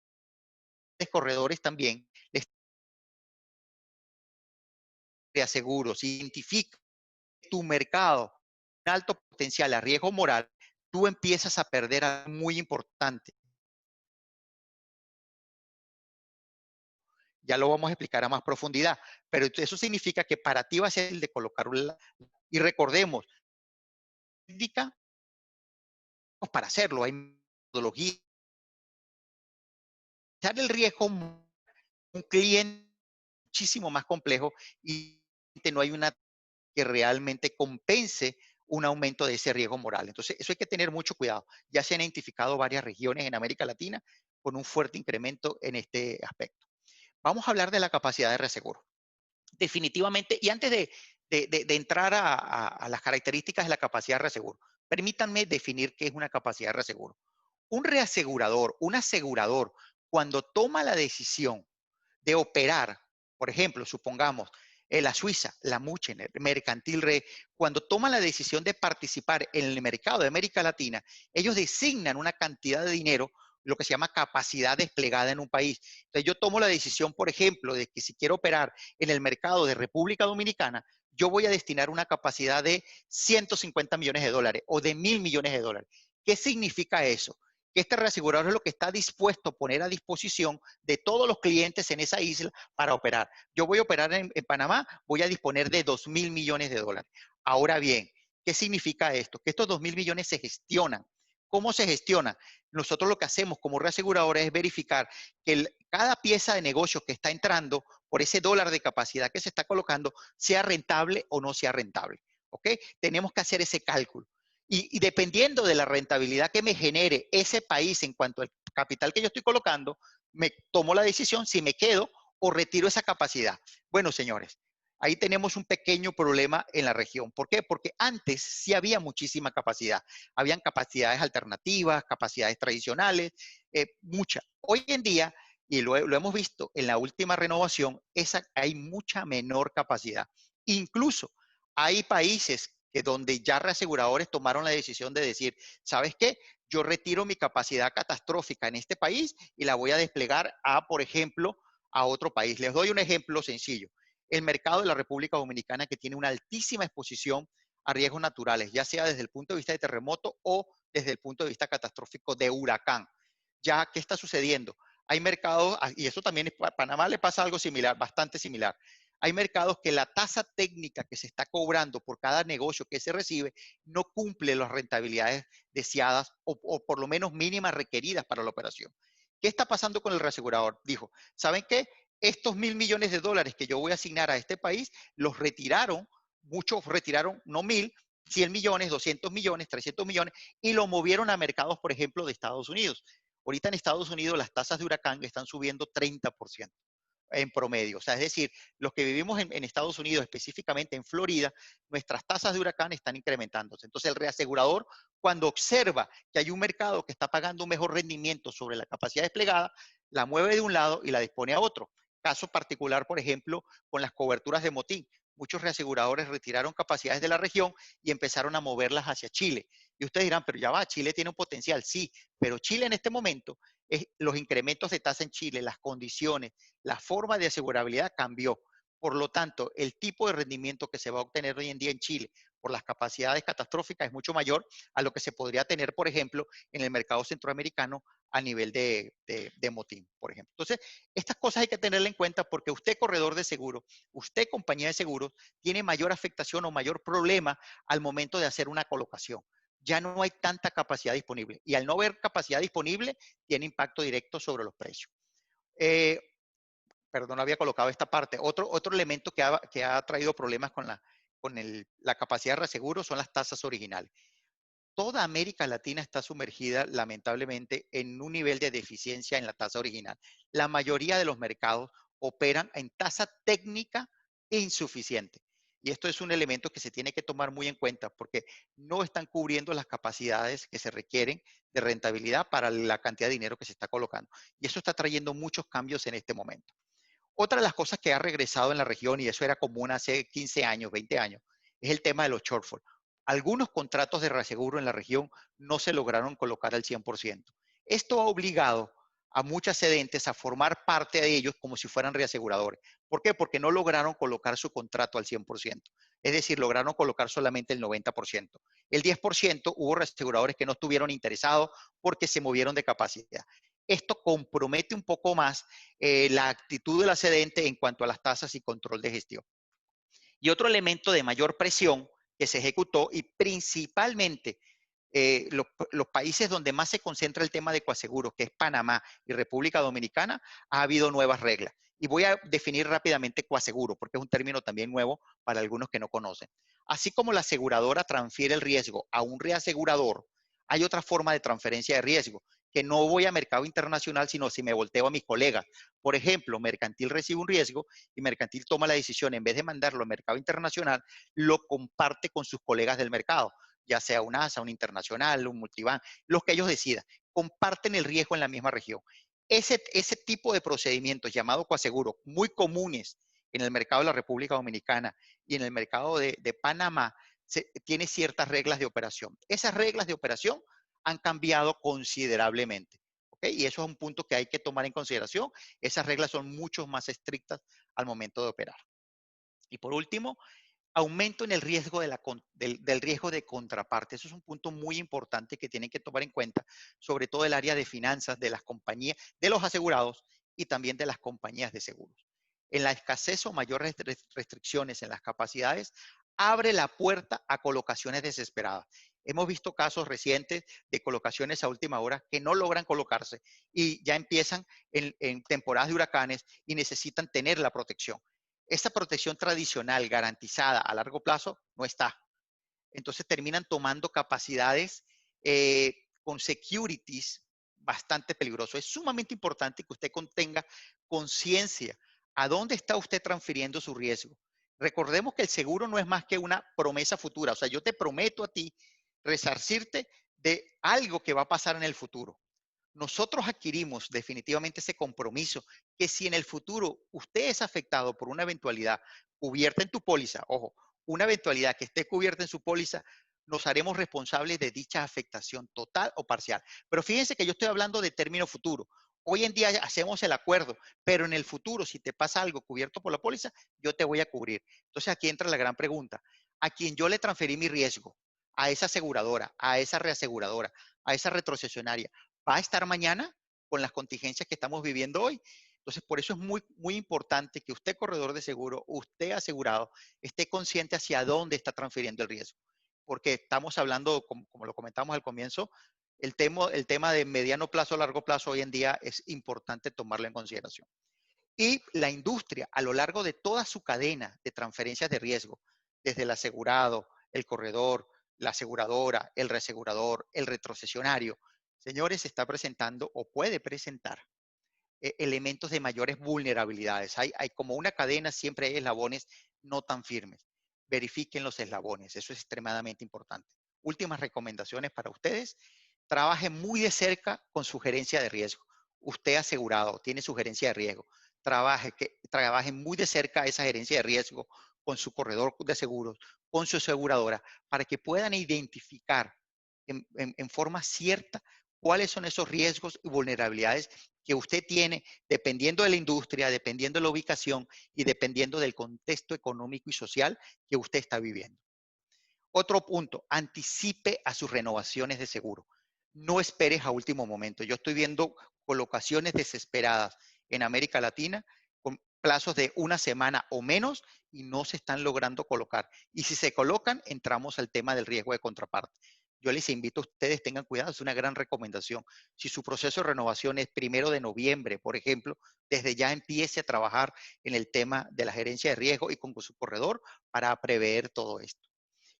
[SPEAKER 3] corredores también, les aseguro, si identifica tu mercado un alto potencial a riesgo moral, tú empiezas a perder algo muy importante. Ya lo vamos a explicar a más profundidad, pero eso significa que para ti va a ser el de colocar y recordemos, técnica para hacerlo, hay metodología. El riesgo un cliente muchísimo más complejo y no hay una que realmente compense un aumento de ese riesgo moral. Entonces, eso hay que tener mucho cuidado. Ya se han identificado varias regiones en América Latina con un fuerte incremento en este aspecto. Vamos a hablar de la capacidad de reaseguro. Definitivamente, y antes de entrar a las características de la capacidad de reaseguro, permítanme definir qué es una capacidad de reaseguro. Un reasegurador, un asegurador, cuando toma la decisión de operar, por ejemplo, supongamos, la Suiza, la Muchener, Mercantil Re, cuando toman la decisión de participar en el mercado de América Latina, ellos designan una cantidad de dinero, lo que se llama capacidad desplegada en un país. Entonces yo tomo la decisión, por ejemplo, de que si quiero operar en el mercado de República Dominicana, yo voy a destinar una capacidad de 150 millones de dólares o de 1.000 millones de dólares. ¿Qué significa eso? Que este reasegurador es lo que está dispuesto a poner a disposición de todos los clientes en esa isla para operar. Yo voy a operar en Panamá, voy a disponer de 2.000 millones de dólares. Ahora bien, ¿qué significa esto? Que estos 2.000 millones se gestionan. ¿Cómo se gestiona? Nosotros lo que hacemos como reaseguradores es verificar que cada pieza de negocio que está entrando por ese dólar de capacidad que se está colocando sea rentable o no sea rentable. ¿Ok? Tenemos que hacer ese cálculo. Y dependiendo de la rentabilidad que me genere ese país en cuanto al capital que yo estoy colocando, me tomo la decisión si me quedo o retiro esa capacidad. Bueno, señores, ahí tenemos un pequeño problema en la región. ¿Por qué? Porque antes sí había muchísima capacidad. Habían capacidades alternativas, capacidades tradicionales, muchas. Hoy en día, y lo hemos visto en la última renovación, hay mucha menor capacidad. Incluso hay países que donde ya reaseguradores tomaron la decisión de decir, ¿sabes qué? Yo retiro mi capacidad catastrófica en este país y la voy a desplegar a, por ejemplo, a otro país. Les doy un ejemplo sencillo. El mercado de la República Dominicana, que tiene una altísima exposición a riesgos naturales, ya sea desde el punto de vista de terremoto o desde el punto de vista catastrófico de huracán. Ya, ¿qué está sucediendo? Hay mercados, y eso también a Panamá le pasa algo similar, bastante similar. Hay mercados que la tasa técnica que se está cobrando por cada negocio que se recibe no cumple las rentabilidades deseadas o por lo menos mínimas requeridas para la operación. ¿Qué está pasando con el reasegurador? Dijo, ¿saben qué? Estos 1.000 millones de dólares que yo voy a asignar a este país, los retiraron, muchos retiraron, no 1.000, 100 millones, 200 millones, 300 millones, y lo movieron a mercados, por ejemplo, de Estados Unidos. Ahorita en Estados Unidos las tasas de huracán están subiendo 30% en promedio. O sea, es decir, los que vivimos en Estados Unidos, específicamente en Florida, nuestras tasas de huracán están incrementándose. Entonces, el reasegurador, cuando observa que hay un mercado que está pagando un mejor rendimiento sobre la capacidad desplegada, la mueve de un lado y la dispone a otro. Caso particular, por ejemplo, con las coberturas de motín. Muchos reaseguradores retiraron capacidades de la región y empezaron a moverlas hacia Chile. Y ustedes dirán, pero ya va, Chile tiene un potencial. Sí, pero Chile en este momento, los incrementos de tasa en Chile, las condiciones, la forma de asegurabilidad cambió. Por lo tanto, el tipo de rendimiento que se va a obtener hoy en día en Chile por las capacidades catastróficas es mucho mayor a lo que se podría tener, por ejemplo, en el mercado centroamericano a nivel de motín, por ejemplo. Entonces, estas cosas hay que tenerla en cuenta porque usted, corredor de seguro, usted, compañía de seguros, tiene mayor afectación o mayor problema al momento de hacer una colocación. Ya no hay tanta capacidad disponible y al no haber capacidad disponible, tiene impacto directo sobre los precios. Perdón, había colocado esta parte. Otro elemento que ha traído problemas con la capacidad de reaseguro son las tasas originales. Toda América Latina está sumergida, lamentablemente, en un nivel de deficiencia en la tasa original. La mayoría de los mercados operan en tasa técnica insuficiente. Y esto es un elemento que se tiene que tomar muy en cuenta porque no están cubriendo las capacidades que se requieren de rentabilidad para la cantidad de dinero que se está colocando. Y eso está trayendo muchos cambios en este momento. Otra de las cosas que ha regresado en la región, y eso era común hace 15 años, 20 años, es el tema de los shortfall. Algunos contratos de reaseguro en la región no se lograron colocar al 100%. Esto ha obligado a muchas cedentes a formar parte de ellos como si fueran reaseguradores. ¿Por qué? Porque no lograron colocar su contrato al 100%. Es decir, lograron colocar solamente el 90%. El 10% hubo reaseguradores que no estuvieron interesados porque se movieron de capacidad. Esto compromete un poco más la actitud de la cedente en cuanto a las tasas y control de gestión. Y otro elemento de mayor presión que se ejecutó y principalmente los países donde más se concentra el tema de coaseguros, que es Panamá y República Dominicana, ha habido nuevas reglas. Y voy a definir rápidamente coaseguro, porque es un término también nuevo para algunos que no conocen. Así como la aseguradora transfiere el riesgo a un reasegurador, hay otra forma de transferencia de riesgo, que no voy a mercado internacional, sino si me volteo a mis colegas. Por ejemplo, Mercantil recibe un riesgo y Mercantil toma la decisión, en vez de mandarlo al mercado internacional, lo comparte con sus colegas del mercado, ya sea un ASA, un internacional, un multibank, los que ellos decidan. Comparten el riesgo en la misma región. Ese tipo de procedimientos llamados coaseguro, muy comunes en el mercado de la República Dominicana y en el mercado de Panamá, tiene ciertas reglas de operación. Esas reglas de operación han cambiado considerablemente. ¿Okay? Y eso es un punto que hay que tomar en consideración. Esas reglas son mucho más estrictas al momento de operar. Y por último, aumento en el riesgo del riesgo de contraparte. Eso es un punto muy importante que tienen que tomar en cuenta, sobre todo el área de finanzas de las compañías, de los asegurados y también de las compañías de seguros. En la escasez o mayores restricciones en las capacidades, abre la puerta a colocaciones desesperadas. Hemos visto casos recientes de colocaciones a última hora que no logran colocarse y ya empiezan en temporadas de huracanes y necesitan tener la protección. Esa protección tradicional garantizada a largo plazo no está. Entonces terminan tomando capacidades con securities bastante peligrosos. Es sumamente importante que usted tenga conciencia a dónde está usted transfiriendo su riesgo. Recordemos que el seguro no es más que una promesa futura. O sea, yo te prometo a ti resarcirte de algo que va a pasar en el futuro. Nosotros adquirimos definitivamente ese compromiso que si en el futuro usted es afectado por una eventualidad cubierta en tu póliza, ojo, una eventualidad que esté cubierta en su póliza, nos haremos responsables de dicha afectación total o parcial. Pero fíjense que yo estoy hablando de término futuro. Hoy en día hacemos el acuerdo, pero en el futuro, si te pasa algo cubierto por la póliza, yo te voy a cubrir. Entonces aquí entra la gran pregunta. A quien yo le transferí mi riesgo, a esa aseguradora, a esa reaseguradora, a esa retrocesionaria, ¿va a estar mañana con las contingencias que estamos viviendo hoy? Entonces, por eso es muy, muy importante que usted, corredor de seguro, usted asegurado, esté consciente hacia dónde está transfiriendo el riesgo. Porque estamos hablando, como lo comentamos al comienzo, el tema de mediano plazo a largo plazo hoy en día es importante tomarlo en consideración. Y la industria, a lo largo de toda su cadena de transferencias de riesgo, desde el asegurado, el corredor, la aseguradora, el reasegurador, el retrocesionario, señores, está presentando o puede presentar elementos de mayores vulnerabilidades. Hay como una cadena, siempre hay eslabones no tan firmes. Verifiquen los eslabones, eso es extremadamente importante. Últimas recomendaciones para ustedes. Trabajen muy de cerca con su gerencia de riesgo. Usted asegurado, tiene su gerencia de riesgo. Trabaje muy de cerca esa gerencia de riesgo con su corredor de seguros, con su aseguradora, para que puedan identificar en forma cierta cuáles son esos riesgos y vulnerabilidades que usted tiene dependiendo de la industria, dependiendo de la ubicación y dependiendo del contexto económico y social que usted está viviendo. Otro punto, anticipe a sus renovaciones de seguro. No esperes a último momento. Yo estoy viendo colocaciones desesperadas en América Latina con plazos de una semana o menos y no se están logrando colocar. Y si se colocan, entramos al tema del riesgo de contraparte. Yo les invito a ustedes, tengan cuidado, es una gran recomendación. Si su proceso de renovación es 1 de noviembre, por ejemplo, desde ya empiece a trabajar en el tema de la gerencia de riesgo y con su corredor para prever todo esto.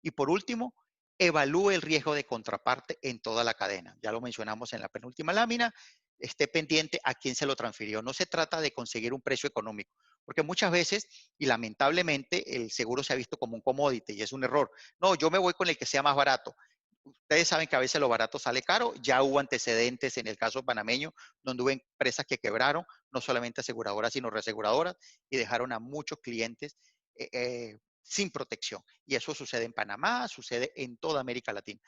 [SPEAKER 3] Y por último, evalúe el riesgo de contraparte en toda la cadena. Ya lo mencionamos en la penúltima lámina. Esté pendiente a quién se lo transfirió. No se trata de conseguir un precio económico, porque muchas veces, y lamentablemente, el seguro se ha visto como un commodity y es un error. No, yo me voy con el que sea más barato. Ustedes saben que a veces lo barato sale caro. Ya hubo antecedentes en el caso panameño, donde hubo empresas que quebraron, no solamente aseguradoras, sino reaseguradoras, y dejaron a muchos clientes sin protección. Y eso sucede en Panamá, sucede en toda América Latina.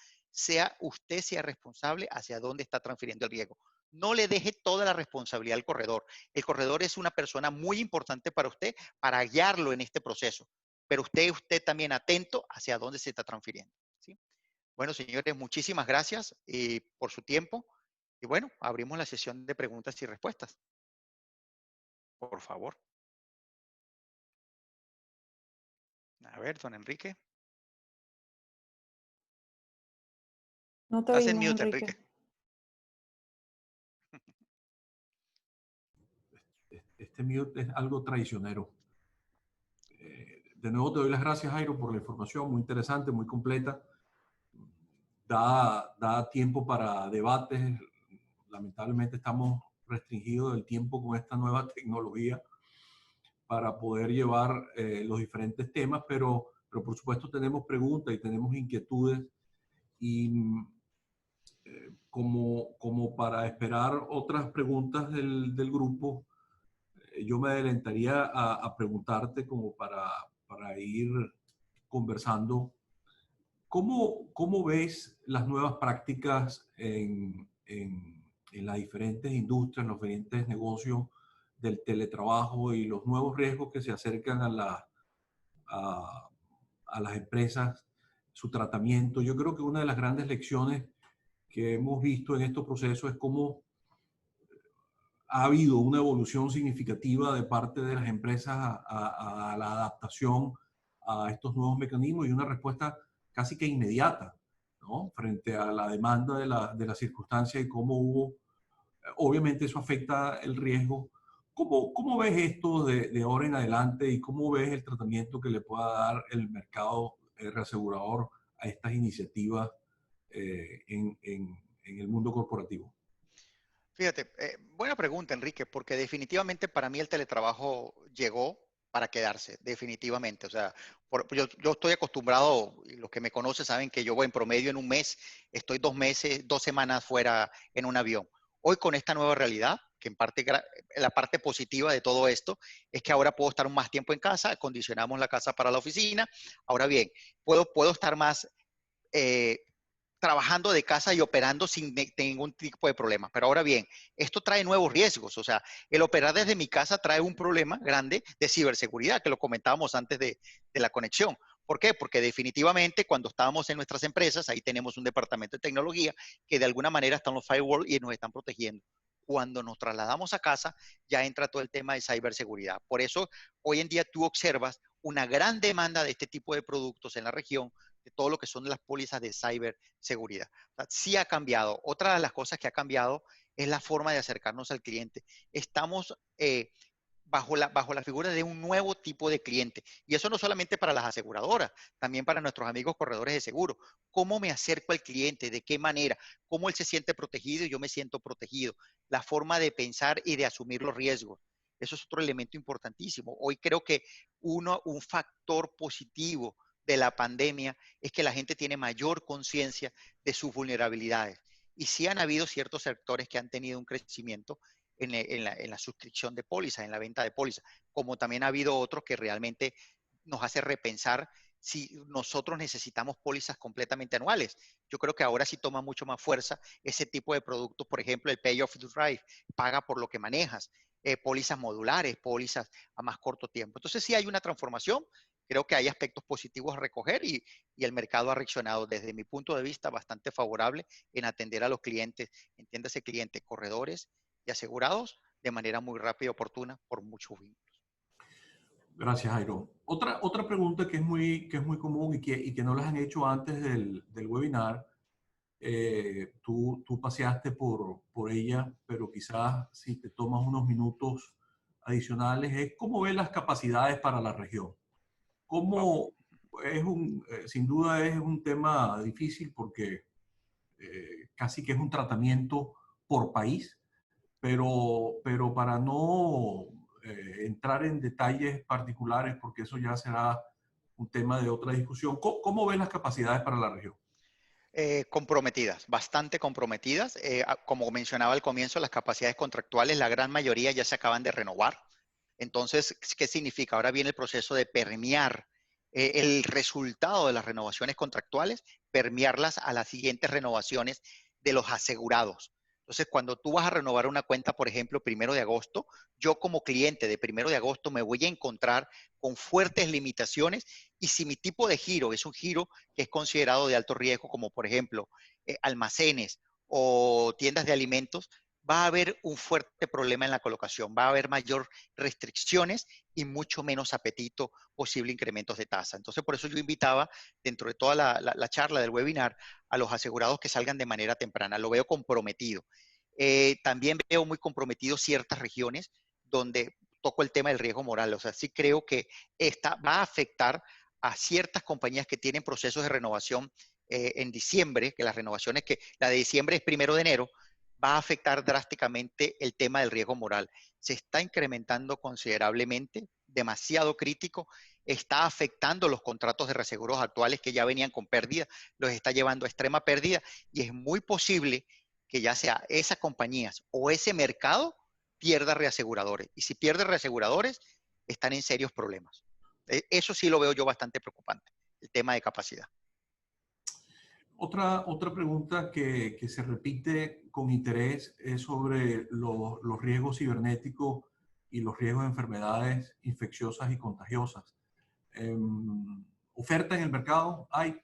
[SPEAKER 3] Usted sea responsable hacia dónde está transfiriendo el riesgo. No le deje toda la responsabilidad al corredor. El corredor es una persona muy importante para usted, para guiarlo en este proceso. Pero usted también atento hacia dónde se está transfiriendo. ¿Sí? Bueno, señores, muchísimas gracias por su tiempo. Y bueno, abrimos la sesión de preguntas y respuestas. Por favor. A ver, don Enrique.
[SPEAKER 5] No te
[SPEAKER 3] Estás en
[SPEAKER 5] oímos,
[SPEAKER 3] mute,
[SPEAKER 5] Enrique.
[SPEAKER 3] Enrique.
[SPEAKER 4] Este mute es algo traicionero. De nuevo te doy las gracias, Jairo, por la información, muy interesante, muy completa. Da tiempo para debates. Lamentablemente estamos restringidos del tiempo con esta nueva tecnología para poder llevar los diferentes temas, pero por supuesto tenemos preguntas y tenemos inquietudes y como para esperar otras preguntas del grupo, yo me adelantaría a preguntarte como para ir conversando. ¿Cómo ves las nuevas prácticas en las diferentes industrias, en los diferentes negocios del teletrabajo y los nuevos riesgos que se acercan a, a las empresas, su tratamiento? Yo creo que una de las grandes lecciones que hemos visto en estos procesos es cómo ha habido una evolución significativa de parte de las empresas a la adaptación a estos nuevos mecanismos y una respuesta casi que inmediata, ¿no? Frente a la demanda de la circunstancia y cómo hubo, obviamente eso afecta el riesgo. ¿Cómo ves esto de ahora en adelante y cómo ves el tratamiento que le pueda dar el mercado reasegurador a estas iniciativas en el mundo corporativo?
[SPEAKER 3] Fíjate, buena pregunta, Enrique, porque definitivamente para mí el teletrabajo llegó para quedarse, definitivamente. O sea, yo estoy acostumbrado, y los que me conocen saben que yo voy en promedio en un mes, estoy 2 meses, 2 semanas fuera en un avión. Hoy con esta nueva realidad, que en parte, la parte positiva de todo esto es que ahora puedo estar más tiempo en casa, acondicionamos la casa para la oficina. Ahora bien, puedo estar más eh, trabajando de casa y operando sin ningún tipo de problema. Pero ahora bien, esto trae nuevos riesgos. O sea, el operar desde mi casa trae un problema grande de ciberseguridad, que lo comentábamos antes de la conexión. ¿Por qué? Porque definitivamente cuando estábamos en nuestras empresas, ahí tenemos un departamento de tecnología que de alguna manera están los firewall y nos están protegiendo. Cuando nos trasladamos a casa, ya entra todo el tema de ciberseguridad. Por eso, hoy en día tú observas una gran demanda de este tipo de productos en la región, de todo lo que son las pólizas de ciberseguridad. O sea, sí ha cambiado. Otra de las cosas que ha cambiado es la forma de acercarnos al cliente. Estamos bajo la figura de un nuevo tipo de cliente. Y eso no solamente para las aseguradoras, también para nuestros amigos corredores de seguro. ¿Cómo me acerco al cliente? ¿De qué manera? ¿Cómo él se siente protegido y yo me siento protegido? La forma de pensar y de asumir los riesgos. Eso es otro elemento importantísimo. Hoy creo que un factor positivo de la pandemia es que la gente tiene mayor conciencia de sus vulnerabilidades. Y sí han habido ciertos sectores que han tenido un crecimiento en la suscripción de póliza, en la venta de póliza, como también ha habido otros que realmente nos hace repensar si nosotros necesitamos pólizas completamente anuales. Yo creo que ahora sí toma mucho más fuerza ese tipo de productos, por ejemplo, el Pay Off to Drive, paga por lo que manejas, pólizas modulares, pólizas a más corto tiempo. Entonces sí hay una transformación, creo que hay aspectos positivos a recoger y el mercado ha reaccionado desde mi punto de vista bastante favorable en atender a los clientes, entiéndase clientes, corredores y asegurados de manera muy rápida y oportuna por muchos vínculos.
[SPEAKER 4] Gracias, Jairo. Otra pregunta que es muy común y que no las han hecho antes del webinar, tú paseaste por ella, pero quizás si te tomas unos minutos adicionales, es cómo ves las capacidades para la región. Cómo sin duda es un tema difícil porque casi que es un tratamiento por país, pero para no entrar en detalles particulares, porque eso ya será un tema de otra discusión. ¿Cómo ven las capacidades para la región?
[SPEAKER 3] Comprometidas, bastante comprometidas. Como mencionaba al comienzo, las capacidades contractuales, la gran mayoría ya se acaban de renovar. Entonces, ¿qué significa? Ahora viene el proceso de permear el resultado de las renovaciones contractuales, permearlas a las siguientes renovaciones de los asegurados. Entonces, cuando tú vas a renovar una cuenta, por ejemplo, 1 de agosto, yo como cliente de 1 de agosto me voy a encontrar con fuertes limitaciones y si mi tipo de giro es un giro que es considerado de alto riesgo, como por ejemplo almacenes o tiendas de alimentos, va a haber un fuerte problema en la colocación, va a haber mayor restricciones y mucho menos apetito, posible incrementos de tasa. Entonces, por eso yo invitaba, dentro de toda la charla del webinar, a los asegurados que salgan de manera temprana. Lo veo comprometido. También veo muy comprometidos ciertas regiones donde toco el tema del riesgo moral. O sea, sí creo que esta va a afectar a ciertas compañías que tienen procesos de renovación en diciembre, que las renovaciones, que la de diciembre es 1 de enero, va a afectar drásticamente el tema del riesgo moral. Se está incrementando considerablemente, demasiado crítico, está afectando los contratos de reaseguros actuales que ya venían con pérdida, los está llevando a extrema pérdida y es muy posible que ya sea esas compañías o ese mercado pierda reaseguradores. Y si pierde reaseguradores, están en serios problemas. Eso sí lo veo yo bastante preocupante, el tema de capacidad.
[SPEAKER 4] Otra pregunta que se repite con interés es sobre los riesgos cibernéticos y los riesgos de enfermedades infecciosas y contagiosas. ¿Oferta en el mercado hay?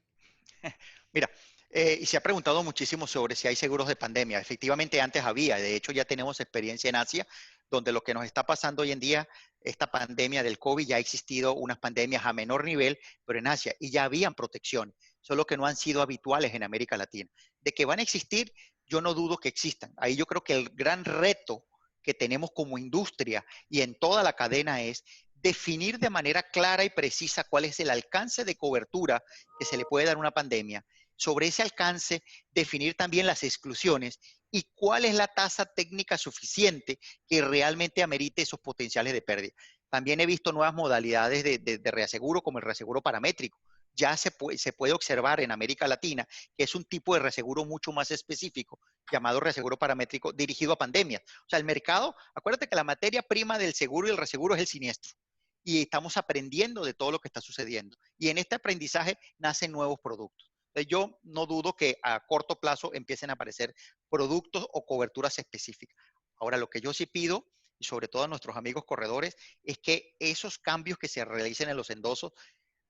[SPEAKER 3] Mira, y se ha preguntado muchísimo sobre si hay seguros de pandemia. Efectivamente, antes había. De hecho, ya tenemos experiencia en Asia, donde lo que nos está pasando hoy en día, esta pandemia del COVID, ya ha existido unas pandemias a menor nivel, pero en Asia, y ya habían protección, solo que no han sido habituales en América Latina. De que van a existir, yo no dudo que existan. Ahí yo creo que el gran reto que tenemos como industria y en toda la cadena es definir de manera clara y precisa cuál es el alcance de cobertura que se le puede dar a una pandemia. Sobre ese alcance, definir también las exclusiones y cuál es la tasa técnica suficiente que realmente amerite esos potenciales de pérdida. También he visto nuevas modalidades de reaseguro, como el reaseguro paramétrico. Ya se puede observar en América Latina que es un tipo de reaseguro mucho más específico, llamado reaseguro paramétrico, dirigido a pandemias. O sea, el mercado, acuérdate que la materia prima del seguro y el reaseguro es el siniestro. Y estamos aprendiendo de todo lo que está sucediendo. Y en este aprendizaje nacen nuevos productos. Entonces, yo no dudo que a corto plazo empiecen a aparecer productos o coberturas específicas. Ahora, lo que yo sí pido, y sobre todo a nuestros amigos corredores, es que esos cambios que se realicen en los endosos,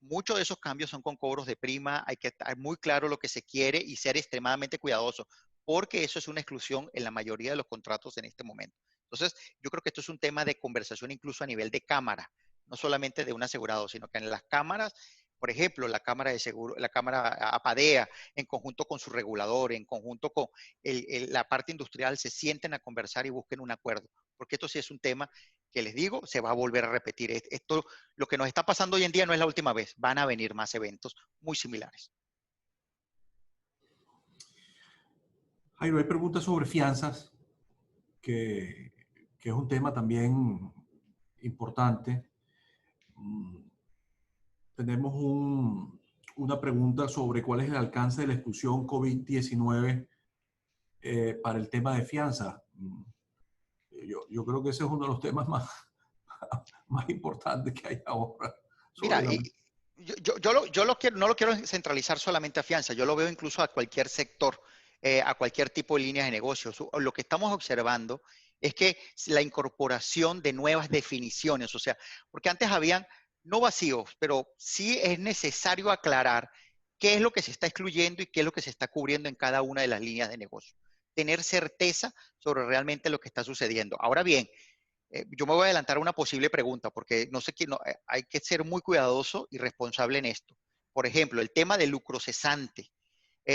[SPEAKER 3] muchos de esos cambios son con cobros de prima, hay que estar muy claro lo que se quiere y ser extremadamente cuidadoso, porque eso es una exclusión en la mayoría de los contratos en este momento. Entonces, yo creo que esto es un tema de conversación incluso a nivel de cámara, no solamente de un asegurado, sino que en las cámaras, por ejemplo, la Cámara de Seguro, la Cámara APADEA, en conjunto con su regulador, en conjunto con la parte industrial, se sienten a conversar y busquen un acuerdo, porque esto sí es un tema que les digo, se va a volver a repetir. Esto, lo que nos está pasando hoy en día no es la última vez, van a venir más eventos muy similares.
[SPEAKER 4] Jairo, hay preguntas sobre fianzas, que es un tema también importante. Tenemos una pregunta sobre cuál es el alcance de la exclusión COVID-19 para el tema de fianza. Yo creo que ese es uno de los temas más importantes que hay ahora.
[SPEAKER 3] Mira, no lo quiero centralizar solamente a fianza, yo lo veo incluso a cualquier sector, a cualquier tipo de líneas de negocios. Lo que estamos observando es que la incorporación de nuevas definiciones, o sea, porque antes habían no vacíos, pero sí es necesario aclarar qué es lo que se está excluyendo y qué es lo que se está cubriendo en cada una de las líneas de negocio. Tener certeza sobre realmente lo que está sucediendo. Ahora bien, yo me voy a adelantar a una posible pregunta porque no sé quién, hay que ser muy cuidadoso y responsable en esto. Por ejemplo, el tema del lucro cesante.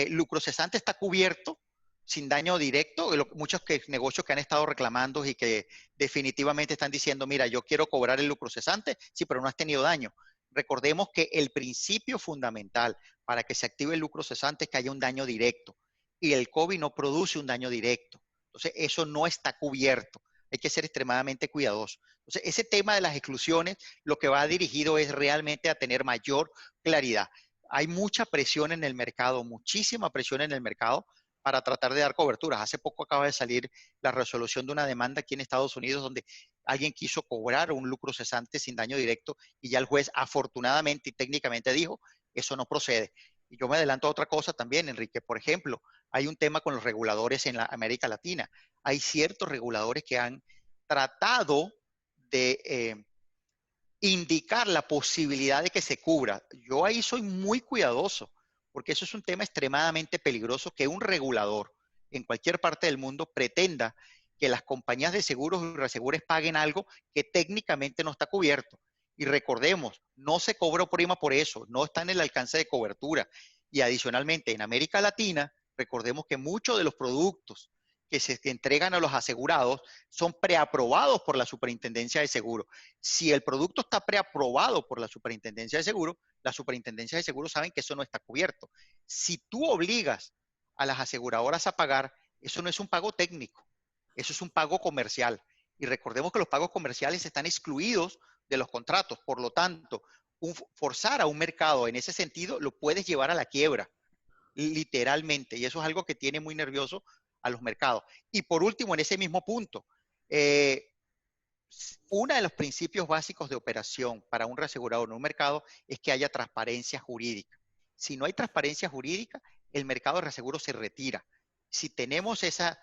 [SPEAKER 3] Lucro cesante está cubierto sin daño directo. Muchos negocios que han estado reclamando y que definitivamente están diciendo, mira, yo quiero cobrar el lucro cesante, sí, pero no has tenido daño. Recordemos que el principio fundamental para que se active el lucro cesante es que haya un daño directo y el COVID no produce un daño directo. Entonces, eso no está cubierto. Hay que ser extremadamente cuidadoso. Entonces, ese tema de las exclusiones, lo que va dirigido es realmente a tener mayor claridad. Hay mucha presión en el mercado, muchísima presión en el mercado para tratar de dar coberturas. Hace poco acaba de salir la resolución de una demanda aquí en Estados Unidos donde alguien quiso cobrar un lucro cesante sin daño directo y ya el juez afortunadamente y técnicamente dijo, eso no procede. Y yo me adelanto a otra cosa también, Enrique. Por ejemplo, hay un tema con los reguladores en la América Latina. Hay ciertos reguladores que han tratado de indicar la posibilidad de que se cubra. Yo ahí soy muy cuidadoso, porque eso es un tema extremadamente peligroso que un regulador en cualquier parte del mundo pretenda que las compañías de seguros y reasegures paguen algo que técnicamente no está cubierto. Y recordemos, no se cobró prima por eso, no está en el alcance de cobertura. Y adicionalmente, en América Latina, recordemos que muchos de los productos que se entregan a los asegurados son preaprobados por la Superintendencia de Seguros. Si el producto está preaprobado por la Superintendencia de Seguros, la Superintendencia de Seguros saben que eso no está cubierto. Si tú obligas a las aseguradoras a pagar, eso no es un pago técnico, eso es un pago comercial. Y recordemos que los pagos comerciales están excluidos de los contratos. Por lo tanto, forzar a un mercado en ese sentido lo puedes llevar a la quiebra, literalmente. Y eso es algo que tiene muy nervioso a los mercados. Y por último, en ese mismo punto, Uno de los principios básicos de operación para un reasegurador en un mercado es que haya transparencia jurídica. Si no hay transparencia jurídica, el mercado de reaseguro se retira. Si tenemos esas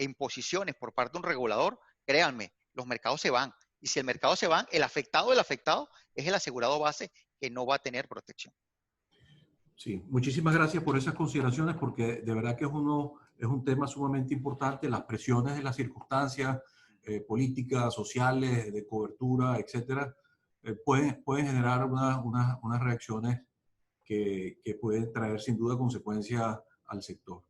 [SPEAKER 3] imposiciones por parte de un regulador, créanme, los mercados se van. Y si el mercado se va, el afectado es el asegurado base que no va a tener protección.
[SPEAKER 4] Sí, muchísimas gracias por esas consideraciones, porque de verdad que es un tema sumamente importante. Las presiones de las circunstancias políticas, sociales, de cobertura, etcétera, pueden generar unas reacciones que pueden traer sin duda consecuencias al sector.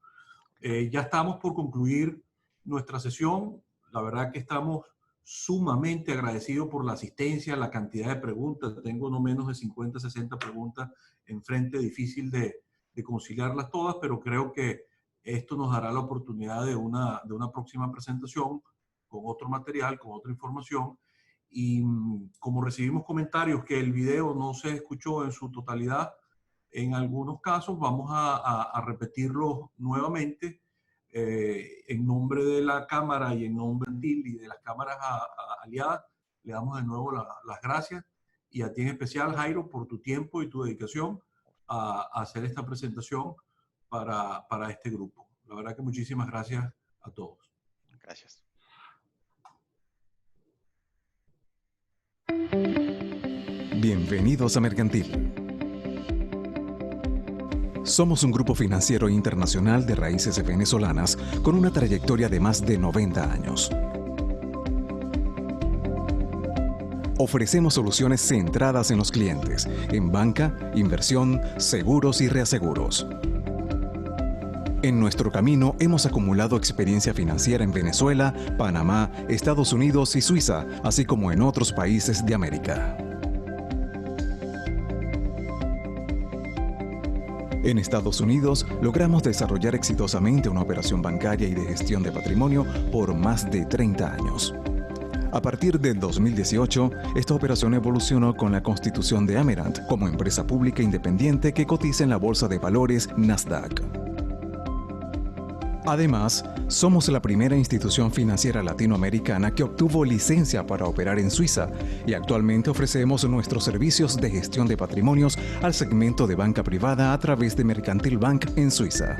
[SPEAKER 4] Ya estamos por concluir nuestra sesión. La verdad que estamos sumamente agradecidos por la asistencia, la cantidad de preguntas. Tengo no menos de 50, 60 preguntas enfrente, difícil de conciliarlas todas, pero creo que esto nos dará la oportunidad de una próxima presentación con otro material, con otra información. Y como recibimos comentarios que el video no se escuchó en su totalidad, en algunos casos vamos a repetirlo nuevamente en nombre de la Cámara y en nombre de TIL y de las cámaras aliadas. Le damos de nuevo las gracias, y a ti en especial, Jairo, por tu tiempo y tu dedicación a hacer esta presentación para este grupo. La verdad que muchísimas gracias a todos.
[SPEAKER 3] Gracias.
[SPEAKER 6] Bienvenidos a Mercantil. Somos un grupo financiero internacional de raíces venezolanas con una trayectoria de más de 90 años. Ofrecemos soluciones centradas en los clientes, en banca, inversión, seguros y reaseguros. En nuestro camino hemos acumulado experiencia financiera en Venezuela, Panamá, Estados Unidos y Suiza, así como en otros países de América. En Estados Unidos, logramos desarrollar exitosamente una operación bancaria y de gestión de patrimonio por más de 30 años. A partir del 2018, esta operación evolucionó con la constitución de Amerant como empresa pública independiente que cotiza en la Bolsa de Valores Nasdaq. Además, somos la primera institución financiera latinoamericana que obtuvo licencia para operar en Suiza y actualmente ofrecemos nuestros servicios de gestión de patrimonios al segmento de banca privada a través de Mercantil Bank en Suiza.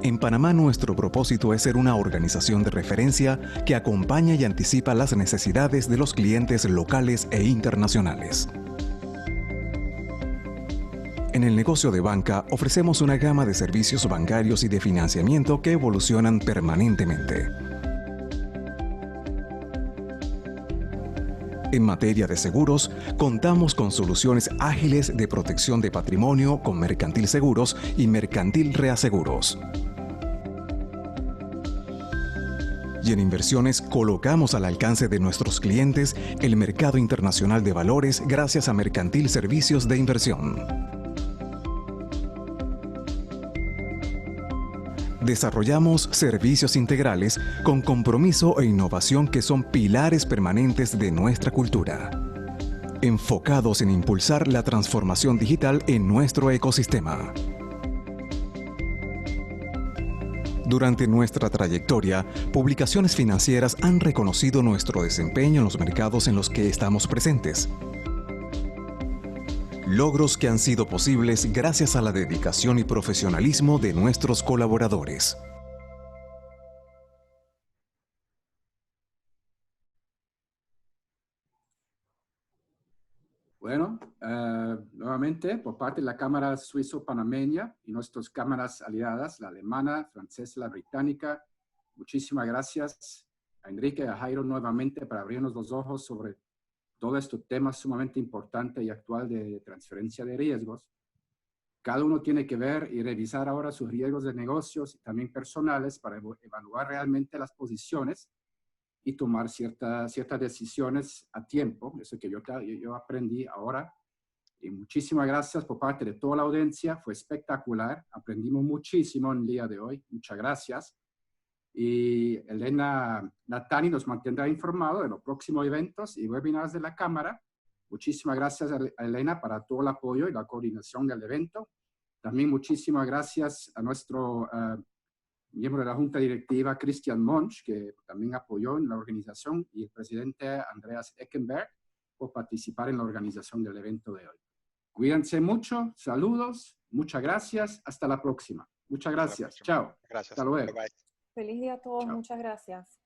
[SPEAKER 6] En Panamá, nuestro propósito es ser una organización de referencia que acompaña y anticipa las necesidades de los clientes locales e internacionales. En el negocio de banca ofrecemos una gama de servicios bancarios y de financiamiento que evolucionan permanentemente. En materia de seguros, contamos con soluciones ágiles de protección de patrimonio con Mercantil Seguros y Mercantil Reaseguros. Y en inversiones colocamos al alcance de nuestros clientes el mercado internacional de valores gracias a Mercantil Servicios de Inversión. Desarrollamos servicios integrales con compromiso e innovación que son pilares permanentes de nuestra cultura, enfocados en impulsar la transformación digital en nuestro ecosistema. Durante nuestra trayectoria, publicaciones financieras han reconocido nuestro desempeño en los mercados en los que estamos presentes. Logros que han sido posibles gracias a la dedicación y profesionalismo de nuestros colaboradores.
[SPEAKER 2] Bueno, nuevamente por parte de la Cámara Suizo-Panameña y nuestras cámaras aliadas, la alemana, francesa, la británica, muchísimas gracias a Enrique y a Jairo nuevamente para abrirnos los ojos sobre todo este tema sumamente importante y actual de transferencia de riesgos. Cada uno tiene que ver y revisar ahora sus riesgos de negocios y también personales para evaluar realmente las posiciones y tomar ciertas decisiones a tiempo. Eso que yo aprendí ahora. Y muchísimas gracias por parte de toda la audiencia. Fue espectacular. Aprendimos muchísimo en el día de hoy. Muchas gracias. Y Elena Natani nos mantendrá informado de los próximos eventos y webinars de la Cámara. Muchísimas gracias a Elena para todo el apoyo y la coordinación del evento. También muchísimas gracias a nuestro miembro de la Junta Directiva Christian Monch, que también apoyó en la organización, y el presidente Andreas Eckenberg por participar en la organización del evento de hoy. Cuídense mucho, saludos, muchas gracias, hasta la próxima. Muchas gracias, chao.
[SPEAKER 3] Gracias.
[SPEAKER 2] Hasta luego.
[SPEAKER 3] Bye, bye.
[SPEAKER 5] Feliz día a todos,
[SPEAKER 3] Chao.
[SPEAKER 5] muchas gracias.